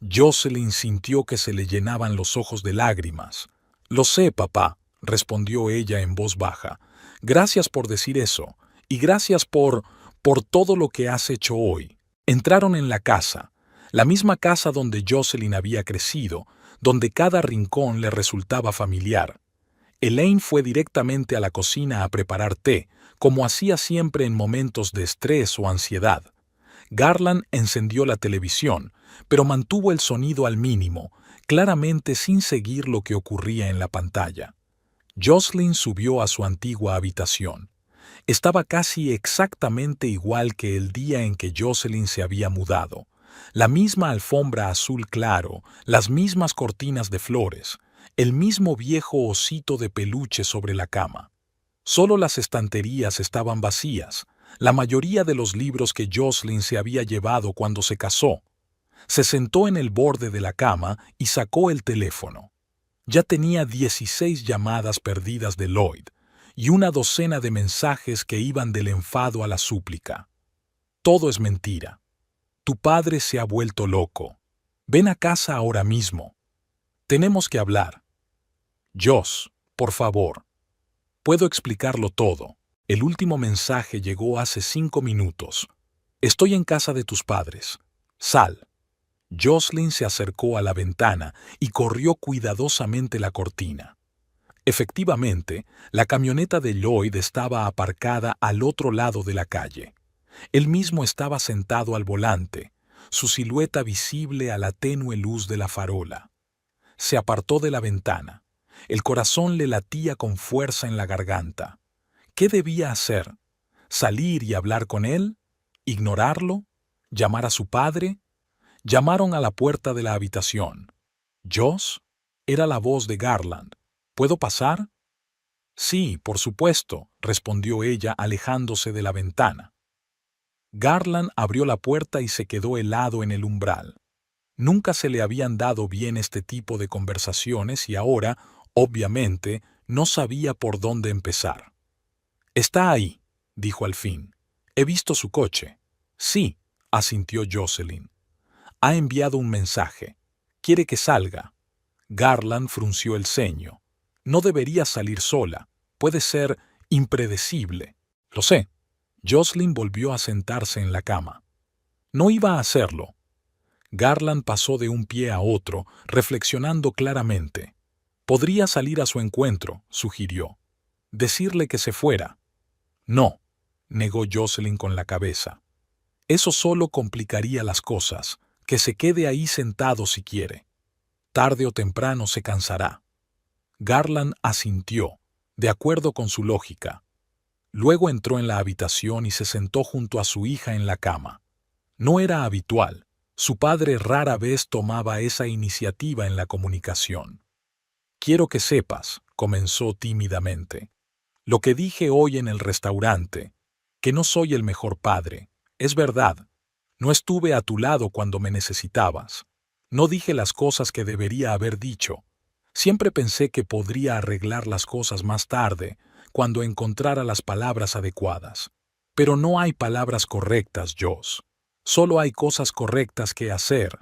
Jocelyn sintió que se le llenaban los ojos de lágrimas. «Lo sé, papá», respondió ella en voz baja. «Gracias por decir eso, y gracias por todo lo que has hecho hoy». Entraron en la casa, la misma casa donde Jocelyn había crecido, donde cada rincón le resultaba familiar. Elaine fue directamente a la cocina a preparar té, como hacía siempre en momentos de estrés o ansiedad. Garland encendió la televisión, pero mantuvo el sonido al mínimo, claramente sin seguir lo que ocurría en la pantalla. Jocelyn subió a su antigua habitación. Estaba casi exactamente igual que el día en que Jocelyn se había mudado. La misma alfombra azul claro, las mismas cortinas de flores, el mismo viejo osito de peluche sobre la cama. Solo las estanterías estaban vacías, la mayoría de los libros que Jocelyn se había llevado cuando se casó. Se sentó en el borde de la cama y sacó el teléfono. Ya tenía 16 llamadas perdidas de Lloyd y una docena de mensajes que iban del enfado a la súplica. «Todo es mentira. Tu padre se ha vuelto loco. Ven a casa ahora mismo. Tenemos que hablar. Joss, por favor. Puedo explicarlo todo. El último mensaje llegó hace 5 minutos. Estoy en casa de tus padres. Sal». Jocelyn se acercó a la ventana y corrió cuidadosamente la cortina. Efectivamente, la camioneta de Lloyd estaba aparcada al otro lado de la calle. Él mismo estaba sentado al volante, su silueta visible a la tenue luz de la farola. Se apartó de la ventana. El corazón le latía con fuerza en la garganta. ¿Qué debía hacer? ¿Salir y hablar con él? ¿Ignorarlo? ¿Llamar a su padre? Llamaron a la puerta de la habitación. «¿Joss?», era la voz de Garland. «¿Puedo pasar?». «Sí, por supuesto», respondió ella alejándose de la ventana. Garland abrió la puerta y se quedó helado en el umbral. Nunca se le habían dado bien este tipo de conversaciones y ahora, obviamente, no sabía por dónde empezar. «Está ahí», dijo al fin. «He visto su coche». «Sí», asintió Jocelyn. «Ha enviado un mensaje. Quiere que salga». Garland frunció el ceño. «No debería salir sola. Puede ser impredecible». «Lo sé». Jocelyn volvió a sentarse en la cama. «No iba a hacerlo». Garland pasó de un pie a otro, reflexionando claramente. «Podría salir a su encuentro», sugirió. «Decirle que se fuera». «No», negó Jocelyn con la cabeza. «Eso solo complicaría las cosas. Que se quede ahí sentado si quiere. Tarde o temprano se cansará». Garland asintió, de acuerdo con su lógica. Luego entró en la habitación y se sentó junto a su hija en la cama. No era habitual. Su padre rara vez tomaba esa iniciativa en la comunicación. «Quiero que sepas», comenzó tímidamente, «lo que dije hoy en el restaurante, que no soy el mejor padre. Es verdad. No estuve a tu lado cuando me necesitabas. No dije las cosas que debería haber dicho. Siempre pensé que podría arreglar las cosas más tarde, cuando encontrara las palabras adecuadas. Pero no hay palabras correctas, Joss. Solo hay cosas correctas que hacer,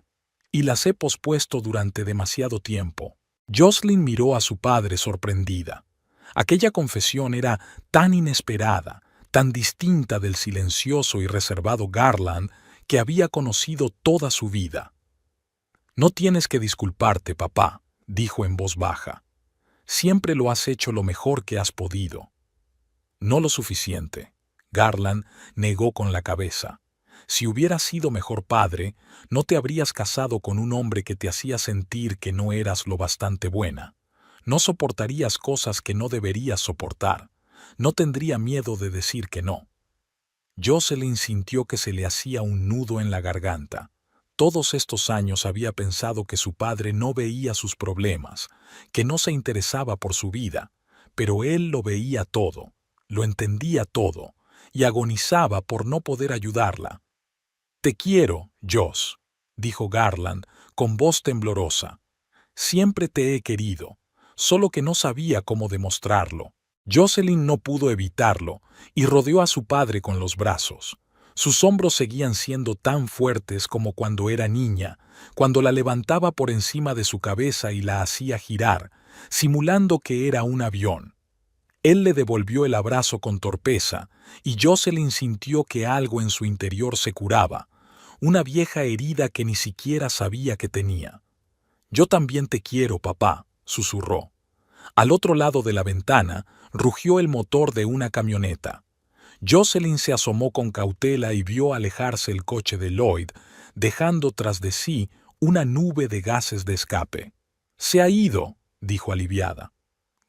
y las he pospuesto durante demasiado tiempo. Jocelyn miró a su padre sorprendida. Aquella confesión era tan inesperada, tan distinta del silencioso y reservado Garland que había conocido toda su vida. «No tienes que disculparte, papá», dijo en voz baja. «Siempre lo has hecho lo mejor que has podido». «No lo suficiente», Garland negó con la cabeza. «Si hubieras sido mejor padre, no te habrías casado con un hombre que te hacía sentir que no eras lo bastante buena. No soportarías cosas que no deberías soportar. No tendría miedo de decir que no». Jocelyn sintió que se le hacía un nudo en la garganta. Todos estos años había pensado que su padre no veía sus problemas, que no se interesaba por su vida, pero él lo veía todo, lo entendía todo, y agonizaba por no poder ayudarla. «Te quiero, Joss», dijo Garland con voz temblorosa. «Siempre te he querido, solo que no sabía cómo demostrarlo». Jocelyn no pudo evitarlo y rodeó a su padre con los brazos. Sus hombros seguían siendo tan fuertes como cuando era niña, cuando la levantaba por encima de su cabeza y la hacía girar, simulando que era un avión. Él le devolvió el abrazo con torpeza, y Jocelyn sintió que algo en su interior se curaba, una vieja herida que ni siquiera sabía que tenía. «Yo también te quiero, papá», susurró. Al otro lado de la ventana rugió el motor de una camioneta. Jocelyn se asomó con cautela y vio alejarse el coche de Lloyd, dejando tras de sí una nube de gases de escape. «Se ha ido», dijo aliviada.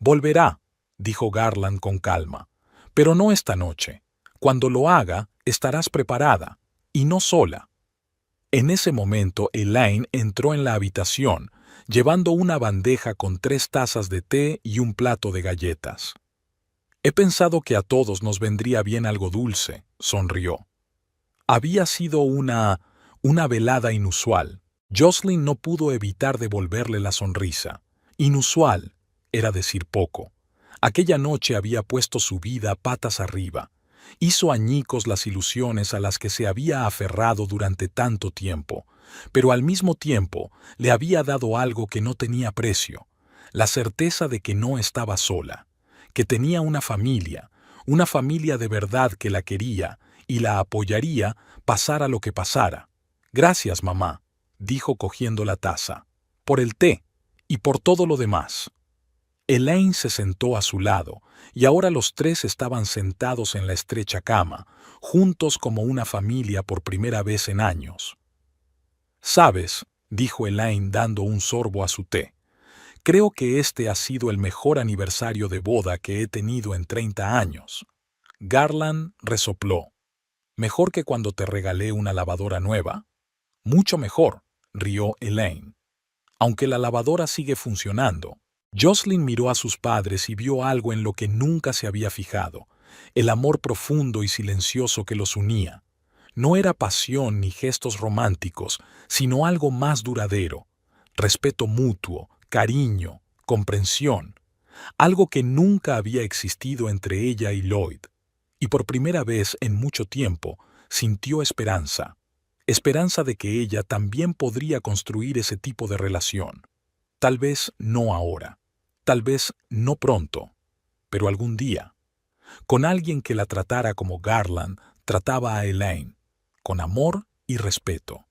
«Volverá», dijo Garland con calma. «Pero no esta noche. Cuando lo haga, estarás preparada, y no sola». En ese momento, Elaine entró en la habitación, llevando una bandeja con 3 tazas de té y un plato de galletas. «He pensado que a todos nos vendría bien algo dulce», sonrió. Había sido una velada inusual. Jocelyn no pudo evitar devolverle la sonrisa. Inusual era decir poco. Aquella noche había puesto su vida patas arriba. Hizo añicos las ilusiones a las que se había aferrado durante tanto tiempo, pero al mismo tiempo le había dado algo que no tenía precio, la certeza de que no estaba sola, que tenía una familia de verdad que la quería y la apoyaría pasara lo que pasara. «Gracias, mamá», dijo cogiendo la taza, «por el té y por todo lo demás». Elaine se sentó a su lado, y ahora los 3 estaban sentados en la estrecha cama, juntos como una familia por primera vez en años. «¿Sabes?», dijo Elaine dando un sorbo a su té, «creo que este ha sido el mejor aniversario de boda que he tenido en 30 años». Garland resopló. «¿Mejor que cuando te regalé una lavadora nueva?» «Mucho mejor», rió Elaine. «Aunque la lavadora sigue funcionando». Jocelyn miró a sus padres y vio algo en lo que nunca se había fijado, el amor profundo y silencioso que los unía. No era pasión ni gestos románticos, sino algo más duradero, respeto mutuo, cariño, comprensión, algo que nunca había existido entre ella y Lloyd. Y por primera vez en mucho tiempo sintió esperanza de que ella también podría construir ese tipo de relación. Tal vez no ahora. Tal vez no pronto, pero algún día, con alguien que la tratara como Garland trataba a Elaine, con amor y respeto.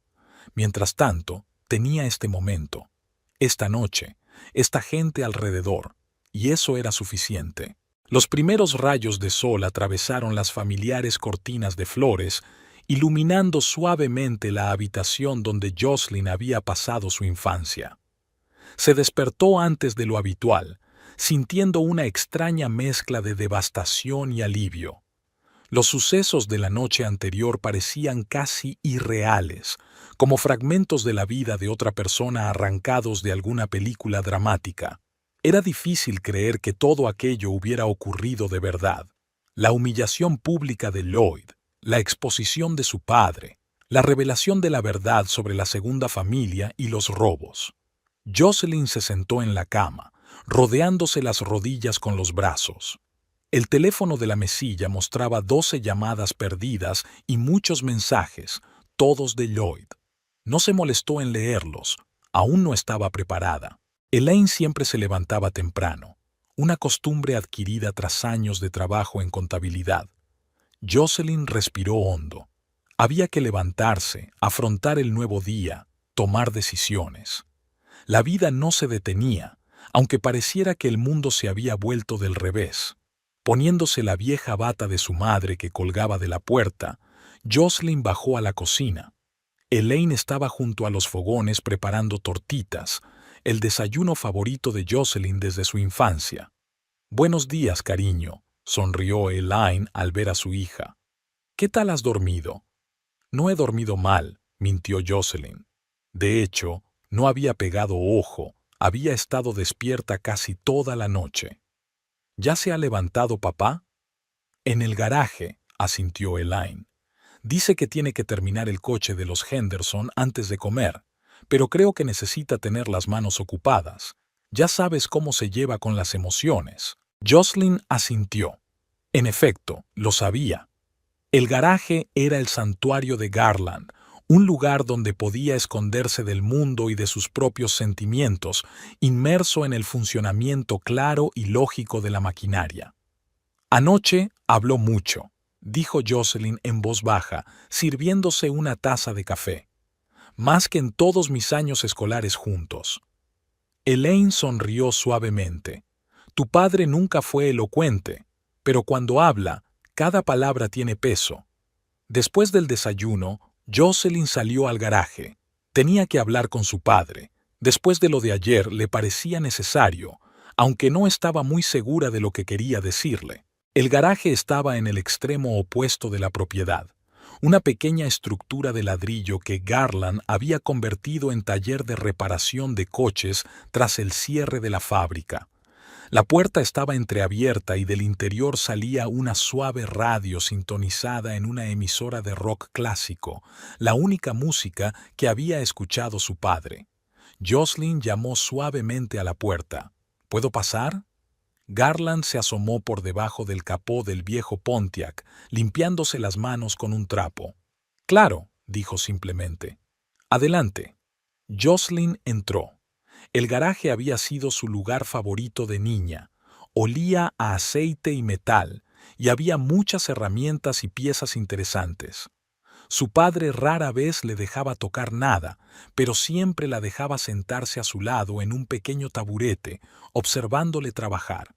Mientras tanto, tenía este momento, esta noche, esta gente alrededor, y eso era suficiente. Los primeros rayos de sol atravesaron las familiares cortinas de flores, iluminando suavemente la habitación donde Jocelyn había pasado su infancia. Se despertó antes de lo habitual, sintiendo una extraña mezcla de devastación y alivio. Los sucesos de la noche anterior parecían casi irreales, como fragmentos de la vida de otra persona arrancados de alguna película dramática. Era difícil creer que todo aquello hubiera ocurrido de verdad. La humillación pública de Lloyd, la exposición de su padre, la revelación de la verdad sobre la segunda familia y los robos. Jocelyn se sentó en la cama, rodeándose las rodillas con los brazos. El teléfono de la mesilla mostraba 12 llamadas perdidas y muchos mensajes, todos de Lloyd. No se molestó en leerlos, aún no estaba preparada. Elaine siempre se levantaba temprano, una costumbre adquirida tras años de trabajo en contabilidad. Jocelyn respiró hondo. Había que levantarse, afrontar el nuevo día, tomar decisiones. La vida no se detenía, aunque pareciera que el mundo se había vuelto del revés. Poniéndose la vieja bata de su madre que colgaba de la puerta, Jocelyn bajó a la cocina. Elaine estaba junto a los fogones preparando tortitas, el desayuno favorito de Jocelyn desde su infancia. «Buenos días, cariño», sonrió Elaine al ver a su hija. «¿Qué tal has dormido?» «No he dormido mal», mintió Jocelyn. De hecho, no había pegado ojo, había estado despierta casi toda la noche. «¿Ya se ha levantado papá?» «En el garaje», asintió Elaine. «Dice que tiene que terminar el coche de los Henderson antes de comer, pero creo que necesita tener las manos ocupadas. Ya sabes cómo se lleva con las emociones». Jocelyn asintió. En efecto, lo sabía. El garaje era el santuario de Garland, un lugar donde podía esconderse del mundo y de sus propios sentimientos, inmerso en el funcionamiento claro y lógico de la maquinaria. «Anoche habló mucho», dijo Jocelyn en voz baja, sirviéndose una taza de café. «Más que en todos mis años escolares juntos». Elaine sonrió suavemente. «Tu padre nunca fue elocuente, pero cuando habla, cada palabra tiene peso». Después del desayuno, Jocelyn salió al garaje. Tenía que hablar con su padre. Después de lo de ayer le parecía necesario, aunque no estaba muy segura de lo que quería decirle. El garaje estaba en el extremo opuesto de la propiedad, una pequeña estructura de ladrillo que Garland había convertido en taller de reparación de coches tras el cierre de la fábrica. La puerta estaba entreabierta y del interior salía una suave radio sintonizada en una emisora de rock clásico, la única música que había escuchado su padre. Jocelyn llamó suavemente a la puerta. «¿Puedo pasar?» Garland se asomó por debajo del capó del viejo Pontiac, limpiándose las manos con un trapo. «Claro», dijo simplemente. «Adelante». Jocelyn entró. El garaje había sido su lugar favorito de niña. Olía a aceite y metal, y había muchas herramientas y piezas interesantes. Su padre rara vez le dejaba tocar nada, pero siempre la dejaba sentarse a su lado en un pequeño taburete, observándole trabajar.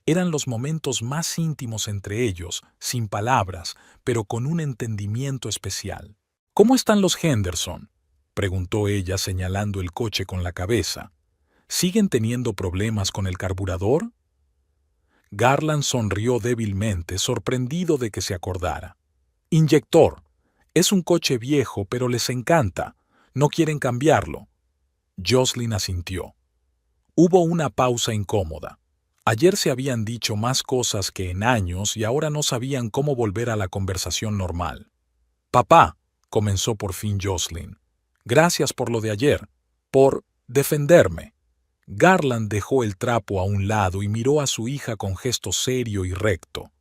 Eran los momentos más íntimos entre ellos, sin palabras, pero con un entendimiento especial. «¿Cómo están los Henderson?», preguntó ella señalando el coche con la cabeza. «¿Siguen teniendo problemas con el carburador?» Garland sonrió débilmente, sorprendido de que se acordara. «Inyector. Es un coche viejo, pero les encanta. No quieren cambiarlo». Jocelyn asintió. Hubo una pausa incómoda. Ayer se habían dicho más cosas que en años y ahora no sabían cómo volver a la conversación normal. «Papá», comenzó por fin Jocelyn. «Gracias por lo de ayer, por defenderme». Garland dejó el trapo a un lado y miró a su hija con gesto serio y recto.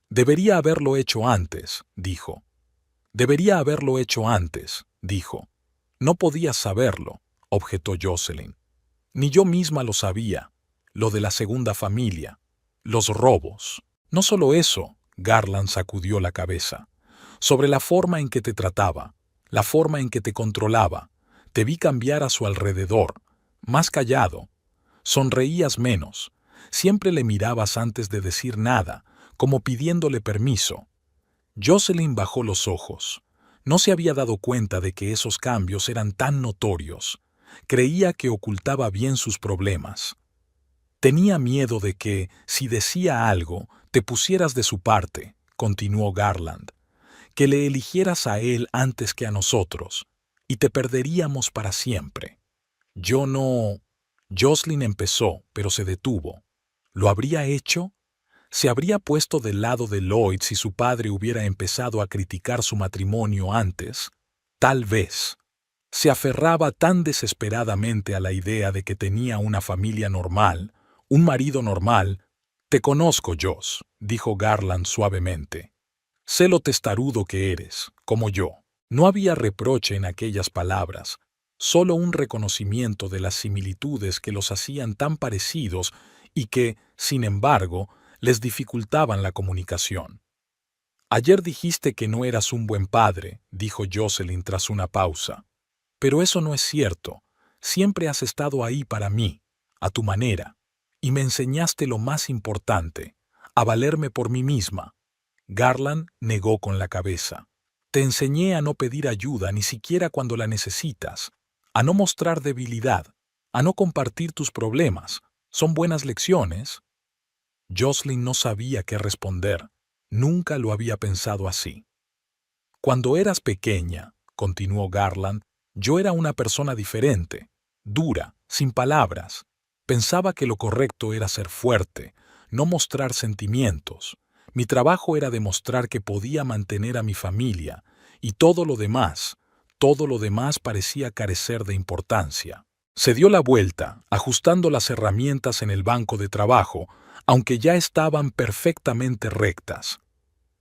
«Debería haberlo hecho antes», dijo. «Debería haberlo hecho antes», dijo. «No podías saberlo», objetó Jocelyn. «Ni yo misma lo sabía. Lo de la segunda familia. Los robos. No solo eso», Garland sacudió la cabeza. «Sobre la forma en que te trataba, la forma en que te controlaba. Te vi cambiar a su alrededor. Más callado. Sonreías menos. Siempre le mirabas antes de decir nada, como pidiéndole permiso». Jocelyn bajó los ojos. No se había dado cuenta de que esos cambios eran tan notorios. Creía que ocultaba bien sus problemas. «Tenía miedo de que, si decía algo, te pusieras de su parte», continuó Garland. «Que le eligieras a él antes que a nosotros, y te perderíamos para siempre». «Yo no...» Jocelyn empezó, pero se detuvo. ¿Lo habría hecho? ¿Se habría puesto del lado de Lloyd si su padre hubiera empezado a criticar su matrimonio antes? Tal vez. Se aferraba tan desesperadamente a la idea de que tenía una familia normal, un marido normal. «Te conozco, Joss», dijo Garland suavemente. «Sé lo testarudo que eres, como yo». No había reproche en aquellas palabras, solo un reconocimiento de las similitudes que los hacían tan parecidos y que, sin embargo, les dificultaban la comunicación. «Ayer dijiste que no eras un buen padre», dijo Jocelyn tras una pausa. «Pero eso no es cierto. Siempre has estado ahí para mí, a tu manera, y me enseñaste lo más importante, a valerme por mí misma». Garland negó con la cabeza. «Te enseñé a no pedir ayuda ni siquiera cuando la necesitas, a no mostrar debilidad, a no compartir tus problemas. Son buenas lecciones». Jocelyn no sabía qué responder. Nunca lo había pensado así. «Cuando eras pequeña», continuó Garland, «yo era una persona diferente, dura, sin palabras. Pensaba que lo correcto era ser fuerte, no mostrar sentimientos. Mi trabajo era demostrar que podía mantener a mi familia, y todo lo demás parecía carecer de importancia». Se dio la vuelta, ajustando las herramientas en el banco de trabajo, aunque ya estaban perfectamente rectas.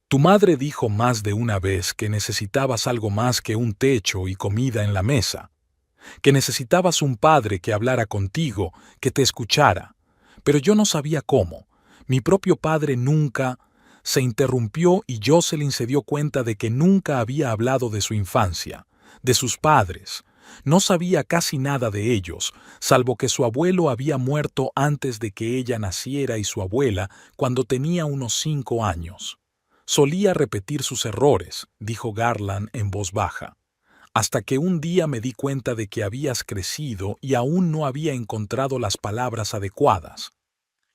«Tu madre dijo más de una vez que necesitabas algo más que un techo y comida en la mesa, que necesitabas un padre que hablara contigo, que te escuchara. Pero yo no sabía cómo. Mi propio padre nunca...» Se interrumpió y Jocelyn se dio cuenta de que nunca había hablado de su infancia, de sus padres. No sabía casi nada de ellos, salvo que su abuelo había muerto antes de que ella naciera y su abuela cuando tenía unos 5 años. «Solía repetir sus errores», dijo Garland en voz baja, «hasta que un día me di cuenta de que habías crecido y aún no había encontrado las palabras adecuadas».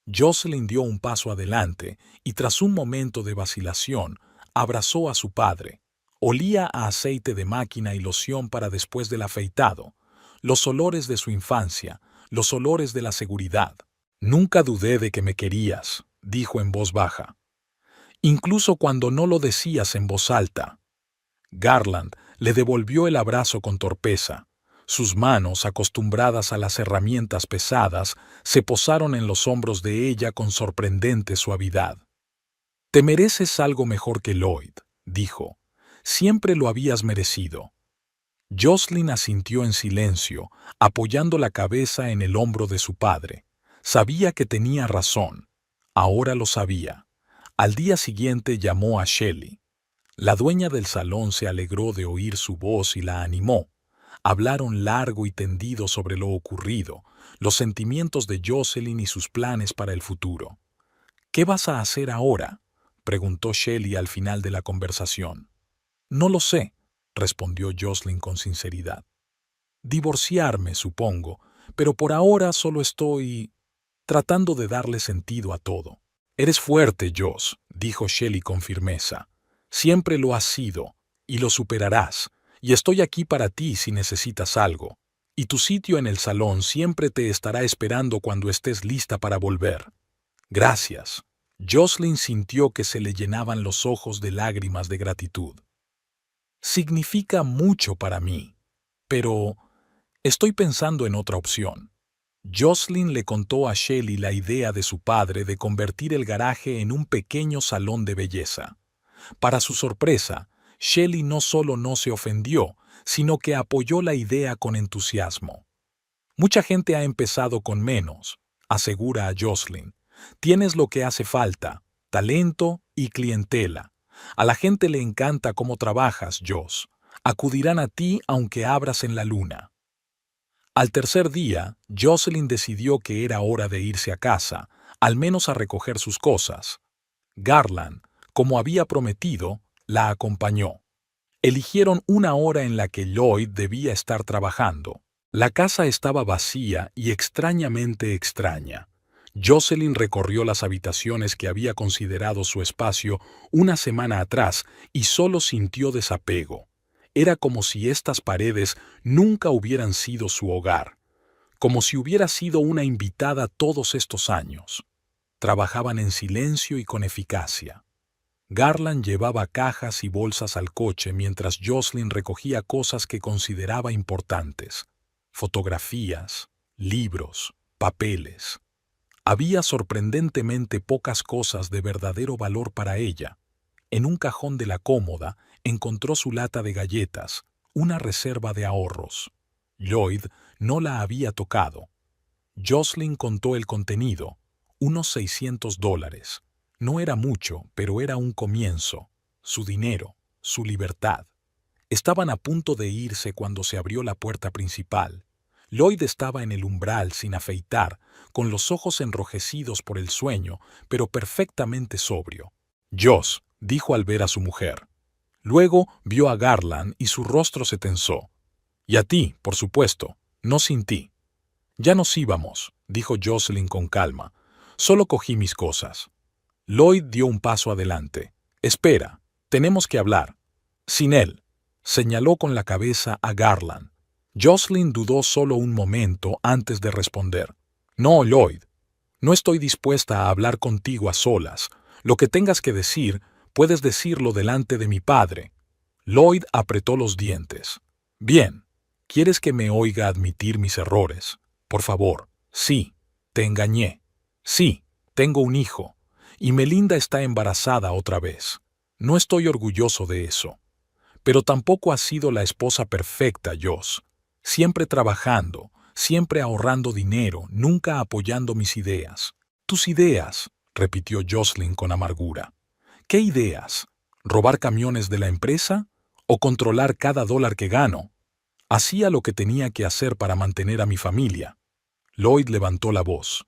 Jocelyn dio un paso adelante y tras un momento de vacilación, abrazó a su padre. Olía a aceite de máquina y loción para después del afeitado, los olores de su infancia, los olores de la seguridad. «Nunca dudé de que me querías», dijo en voz baja, «incluso cuando no lo decías en voz alta». Garland le devolvió el abrazo con torpeza. Sus manos, acostumbradas a las herramientas pesadas, se posaron en los hombros de ella con sorprendente suavidad. «Te mereces algo mejor que Lloyd», dijo. «Siempre lo habías merecido». Jocelyn asintió en silencio, apoyando la cabeza en el hombro de su padre. Sabía que tenía razón. Ahora lo sabía. Al día siguiente llamó a Shelley. La dueña del salón se alegró de oír su voz y la animó. Hablaron largo y tendido sobre lo ocurrido, los sentimientos de Jocelyn y sus planes para el futuro. «¿Qué vas a hacer ahora?», preguntó Shelley al final de la conversación. «No lo sé», respondió Jocelyn con sinceridad. «Divorciarme, supongo, pero por ahora solo estoy tratando de darle sentido a todo». «Eres fuerte, Joss», dijo Shelley con firmeza. «Siempre lo has sido, y lo superarás. Y estoy aquí para ti si necesitas algo. Y tu sitio en el salón siempre te estará esperando cuando estés lista para volver». «Gracias». Jocelyn sintió que se le llenaban los ojos de lágrimas de gratitud. «Significa mucho para mí, pero estoy pensando en otra opción». Jocelyn le contó a Shelley la idea de su padre de convertir el garaje en un pequeño salón de belleza. Para su sorpresa, Shelley no solo no se ofendió, sino que apoyó la idea con entusiasmo. «Mucha gente ha empezado con menos», asegura a Jocelyn. «Tienes lo que hace falta, talento y clientela. A la gente le encanta cómo trabajas, Joss. Acudirán a ti aunque abras en la luna». Al tercer día, Jocelyn decidió que era hora de irse a casa, al menos a recoger sus cosas. Garland, como había prometido, la acompañó. Eligieron una hora en la que Lloyd debía estar trabajando. La casa estaba vacía y extrañamente extraña. Jocelyn recorrió las habitaciones que había considerado su espacio una semana atrás y solo sintió desapego. Era como si estas paredes nunca hubieran sido su hogar, como si hubiera sido una invitada todos estos años. Trabajaban en silencio y con eficacia. Garland llevaba cajas y bolsas al coche mientras Jocelyn recogía cosas que consideraba importantes: fotografías, libros, papeles. Había sorprendentemente pocas cosas de verdadero valor para ella. En un cajón de la cómoda encontró su lata de galletas, una reserva de ahorros. Lloyd no la había tocado. Jocelyn contó el contenido: unos $600. No era mucho, pero era un comienzo. Su dinero, su libertad. Estaban a punto de irse cuando se abrió la puerta principal. Lloyd estaba en el umbral sin afeitar, con los ojos enrojecidos por el sueño, pero perfectamente sobrio. «Joss», dijo al ver a su mujer. Luego vio a Garland y su rostro se tensó. «Y a ti, por supuesto, no sin ti». «Ya nos íbamos», dijo Jocelyn con calma. «Solo cogí mis cosas». Lloyd dio un paso adelante. «Espera, tenemos que hablar». «Sin él», señaló con la cabeza a Garland. Jocelyn dudó solo un momento antes de responder. «No, Lloyd. No estoy dispuesta a hablar contigo a solas. Lo que tengas que decir, puedes decirlo delante de mi padre». Lloyd apretó los dientes. «Bien. ¿Quieres que me oiga admitir mis errores? Por favor. Sí. Te engañé. Sí. Tengo un hijo. Y Melinda está embarazada otra vez. No estoy orgulloso de eso. Pero tampoco has sido la esposa perfecta, Joss. Siempre trabajando, siempre ahorrando dinero, nunca apoyando mis ideas». «Tus ideas», repitió Jocelyn con amargura. «¿Qué ideas? ¿Robar camiones de la empresa? ¿O controlar cada dólar que gano?» «Hacía lo que tenía que hacer para mantener a mi familia». Lloyd levantó la voz.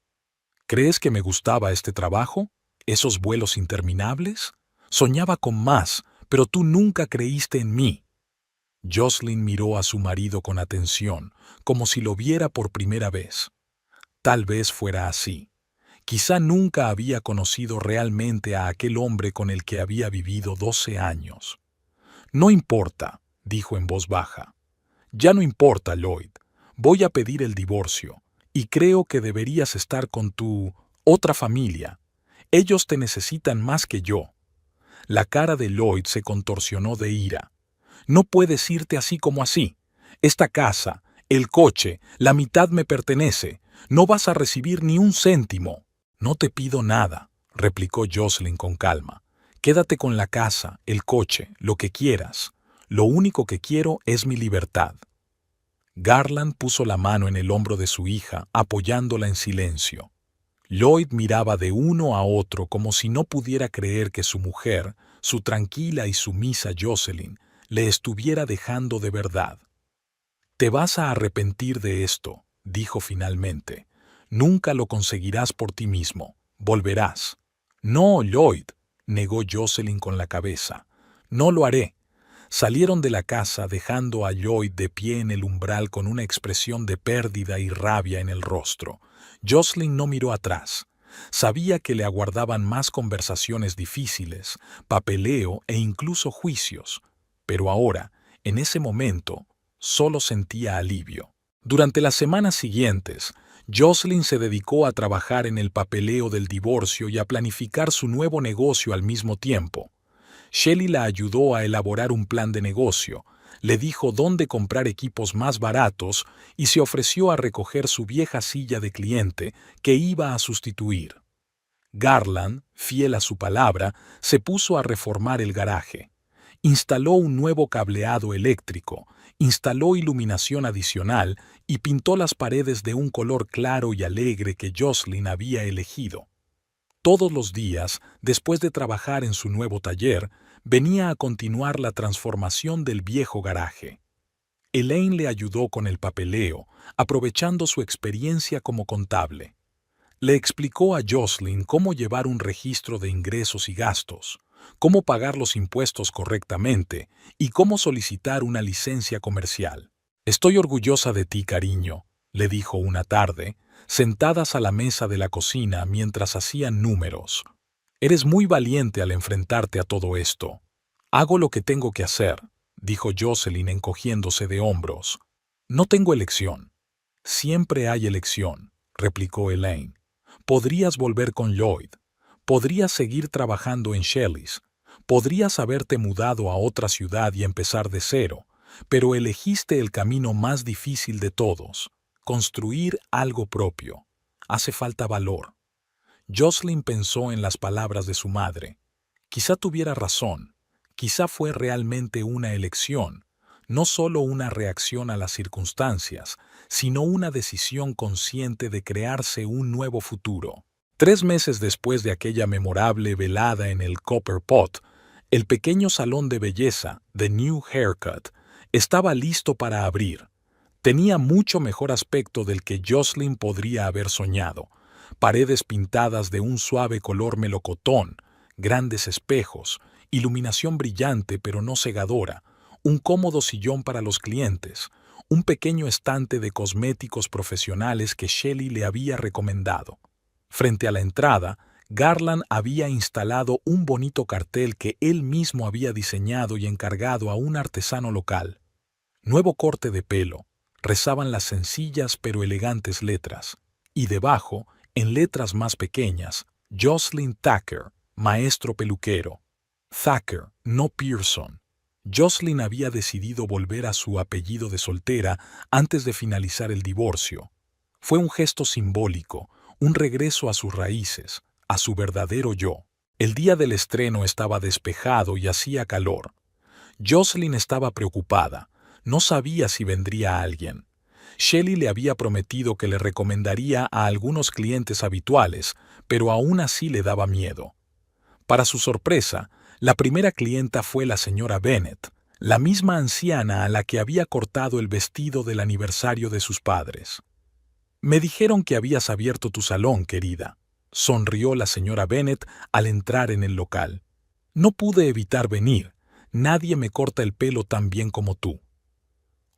«¿Crees que me gustaba este trabajo? ¿Esos vuelos interminables? Soñaba con más, pero tú nunca creíste en mí». Jocelyn miró a su marido con atención, como si lo viera por primera vez. Tal vez fuera así. Quizá nunca había conocido realmente a aquel hombre con el que había vivido 12 años. «No importa», dijo en voz baja. «Ya no importa, Lloyd. Voy a pedir el divorcio, y creo que deberías estar con tu otra familia. Ellos te necesitan más que yo». La cara de Lloyd se contorsionó de ira. «No puedes irte así como así. Esta casa, el coche, la mitad me pertenece. No vas a recibir ni un céntimo». «No te pido nada», replicó Jocelyn con calma. «Quédate con la casa, el coche, lo que quieras. Lo único que quiero es mi libertad». Garland puso la mano en el hombro de su hija, apoyándola en silencio. Lloyd miraba de uno a otro como si no pudiera creer que su mujer, su tranquila y sumisa Jocelyn, le estuviera dejando de verdad. «Te vas a arrepentir de esto», dijo finalmente. «Nunca lo conseguirás por ti mismo. Volverás». «No, Lloyd», negó Jocelyn con la cabeza. «No lo haré». Salieron de la casa dejando a Lloyd de pie en el umbral con una expresión de pérdida y rabia en el rostro. Jocelyn no miró atrás. Sabía que le aguardaban más conversaciones difíciles, papeleo e incluso juicios. Pero ahora, en ese momento, solo sentía alivio. Durante las semanas siguientes, Jocelyn se dedicó a trabajar en el papeleo del divorcio y a planificar su nuevo negocio al mismo tiempo. Shelley la ayudó a elaborar un plan de negocio, le dijo dónde comprar equipos más baratos y se ofreció a recoger su vieja silla de cliente que iba a sustituir. Garland, fiel a su palabra, se puso a reformar el garaje. Instaló un nuevo cableado eléctrico, instaló iluminación adicional y pintó las paredes de un color claro y alegre que Jocelyn había elegido. Todos los días, después de trabajar en su nuevo taller, venía a continuar la transformación del viejo garaje. Elaine le ayudó con el papeleo, aprovechando su experiencia como contable. Le explicó a Jocelyn cómo llevar un registro de ingresos y gastos, cómo pagar los impuestos correctamente y cómo solicitar una licencia comercial. «Estoy orgullosa de ti, cariño», le dijo una tarde, sentadas a la mesa de la cocina mientras hacían números. «Eres muy valiente al enfrentarte a todo esto». «Hago lo que tengo que hacer», dijo Jocelyn encogiéndose de hombros. «No tengo elección». «Siempre hay elección», replicó Elaine. «Podrías volver con Lloyd. Podrías seguir trabajando en Shelley's. Podrías haberte mudado a otra ciudad y empezar de cero, pero elegiste el camino más difícil de todos, construir algo propio. Hace falta valor. Jocelyn pensó en las palabras de su madre. Quizá tuviera razón, quizá fue realmente una elección, no solo una reacción a las circunstancias, sino una decisión consciente de crearse un nuevo futuro. 3 meses después de aquella memorable velada en el Copper Pot, el pequeño salón de belleza, The New Haircut, estaba listo para abrir. Tenía mucho mejor aspecto del que Jocelyn podría haber soñado. Paredes pintadas de un suave color melocotón, grandes espejos, iluminación brillante pero no cegadora, un cómodo sillón para los clientes, un pequeño estante de cosméticos profesionales que Shelley le había recomendado. Frente a la entrada, Garland había instalado un bonito cartel que él mismo había diseñado y encargado a un artesano local. Nuevo corte de pelo, rezaban las sencillas pero elegantes letras, y debajo, en letras más pequeñas, Jocelyn Thacker, maestro peluquero. Thacker, no Pearson. Jocelyn había decidido volver a su apellido de soltera antes de finalizar el divorcio. Fue un gesto simbólico, un regreso a sus raíces, a su verdadero yo. El día del estreno estaba despejado y hacía calor. Jocelyn estaba preocupada, no sabía si vendría alguien. Shelley le había prometido que le recomendaría a algunos clientes habituales, pero aún así le daba miedo. Para su sorpresa, la primera clienta fue la señora Bennet, la misma anciana a la que había cortado el vestido del aniversario de sus padres. «Me dijeron que habías abierto tu salón, querida», sonrió la señora Bennet al entrar en el local. «No pude evitar venir. Nadie me corta el pelo tan bien como tú».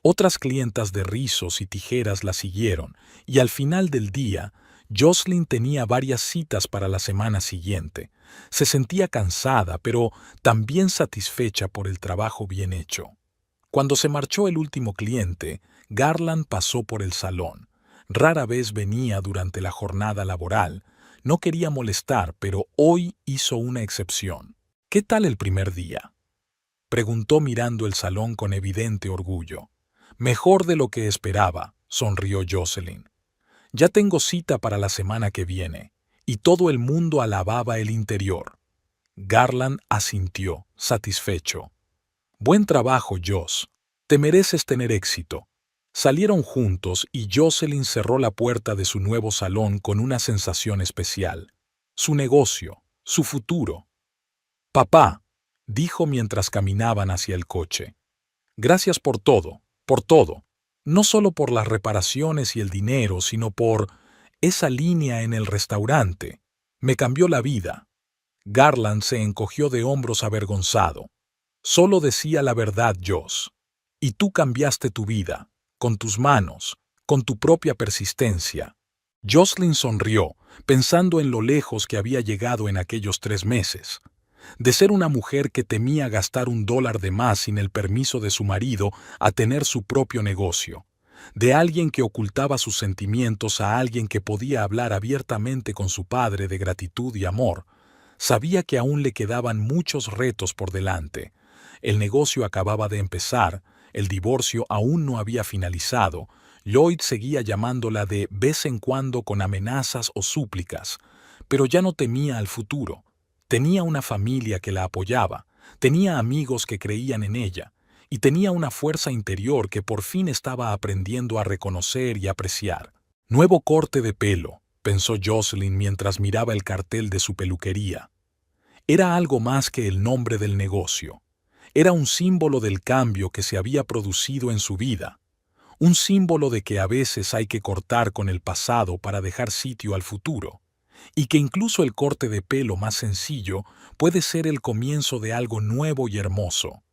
Otras clientas de rizos y tijeras la siguieron, y al final del día, Jocelyn tenía varias citas para la semana siguiente. Se sentía cansada, pero también satisfecha por el trabajo bien hecho. Cuando se marchó el último cliente, Garland pasó por el salón. Rara vez venía durante la jornada laboral. No quería molestar, pero hoy hizo una excepción. «¿Qué tal el primer día?», preguntó mirando el salón con evidente orgullo. «Mejor de lo que esperaba», sonrió Jocelyn. «Ya tengo cita para la semana que viene», y todo el mundo alababa el interior. Garland asintió, satisfecho. «Buen trabajo, Joss. Te mereces tener éxito». Salieron juntos y Jocelyn cerró la puerta de su nuevo salón con una sensación especial. Su negocio, su futuro. «Papá», dijo mientras caminaban hacia el coche. «Gracias por todo. Por todo, no solo por las reparaciones y el dinero, sino por esa línea en el restaurante. Me cambió la vida». Garland se encogió de hombros avergonzado. «Solo decía la verdad, Joss. Y tú cambiaste tu vida, con tus manos, con tu propia persistencia». Jocelyn sonrió, pensando en lo lejos que había llegado en aquellos 3 meses. De ser una mujer que temía gastar $1 de más sin el permiso de su marido a tener su propio negocio. De alguien que ocultaba sus sentimientos a alguien que podía hablar abiertamente con su padre de gratitud y amor. Sabía que aún le quedaban muchos retos por delante. El negocio acababa de empezar, el divorcio aún no había finalizado. Lloyd seguía llamándola de vez en cuando con amenazas o súplicas, pero ya no temía al futuro. Tenía una familia que la apoyaba, tenía amigos que creían en ella, y tenía una fuerza interior que por fin estaba aprendiendo a reconocer y apreciar. «Nuevo corte de pelo», pensó Jocelyn mientras miraba el cartel de su peluquería. Era algo más que el nombre del negocio. Era un símbolo del cambio que se había producido en su vida. Un símbolo de que a veces hay que cortar con el pasado para dejar sitio al futuro. Y que incluso el corte de pelo más sencillo puede ser el comienzo de algo nuevo y hermoso.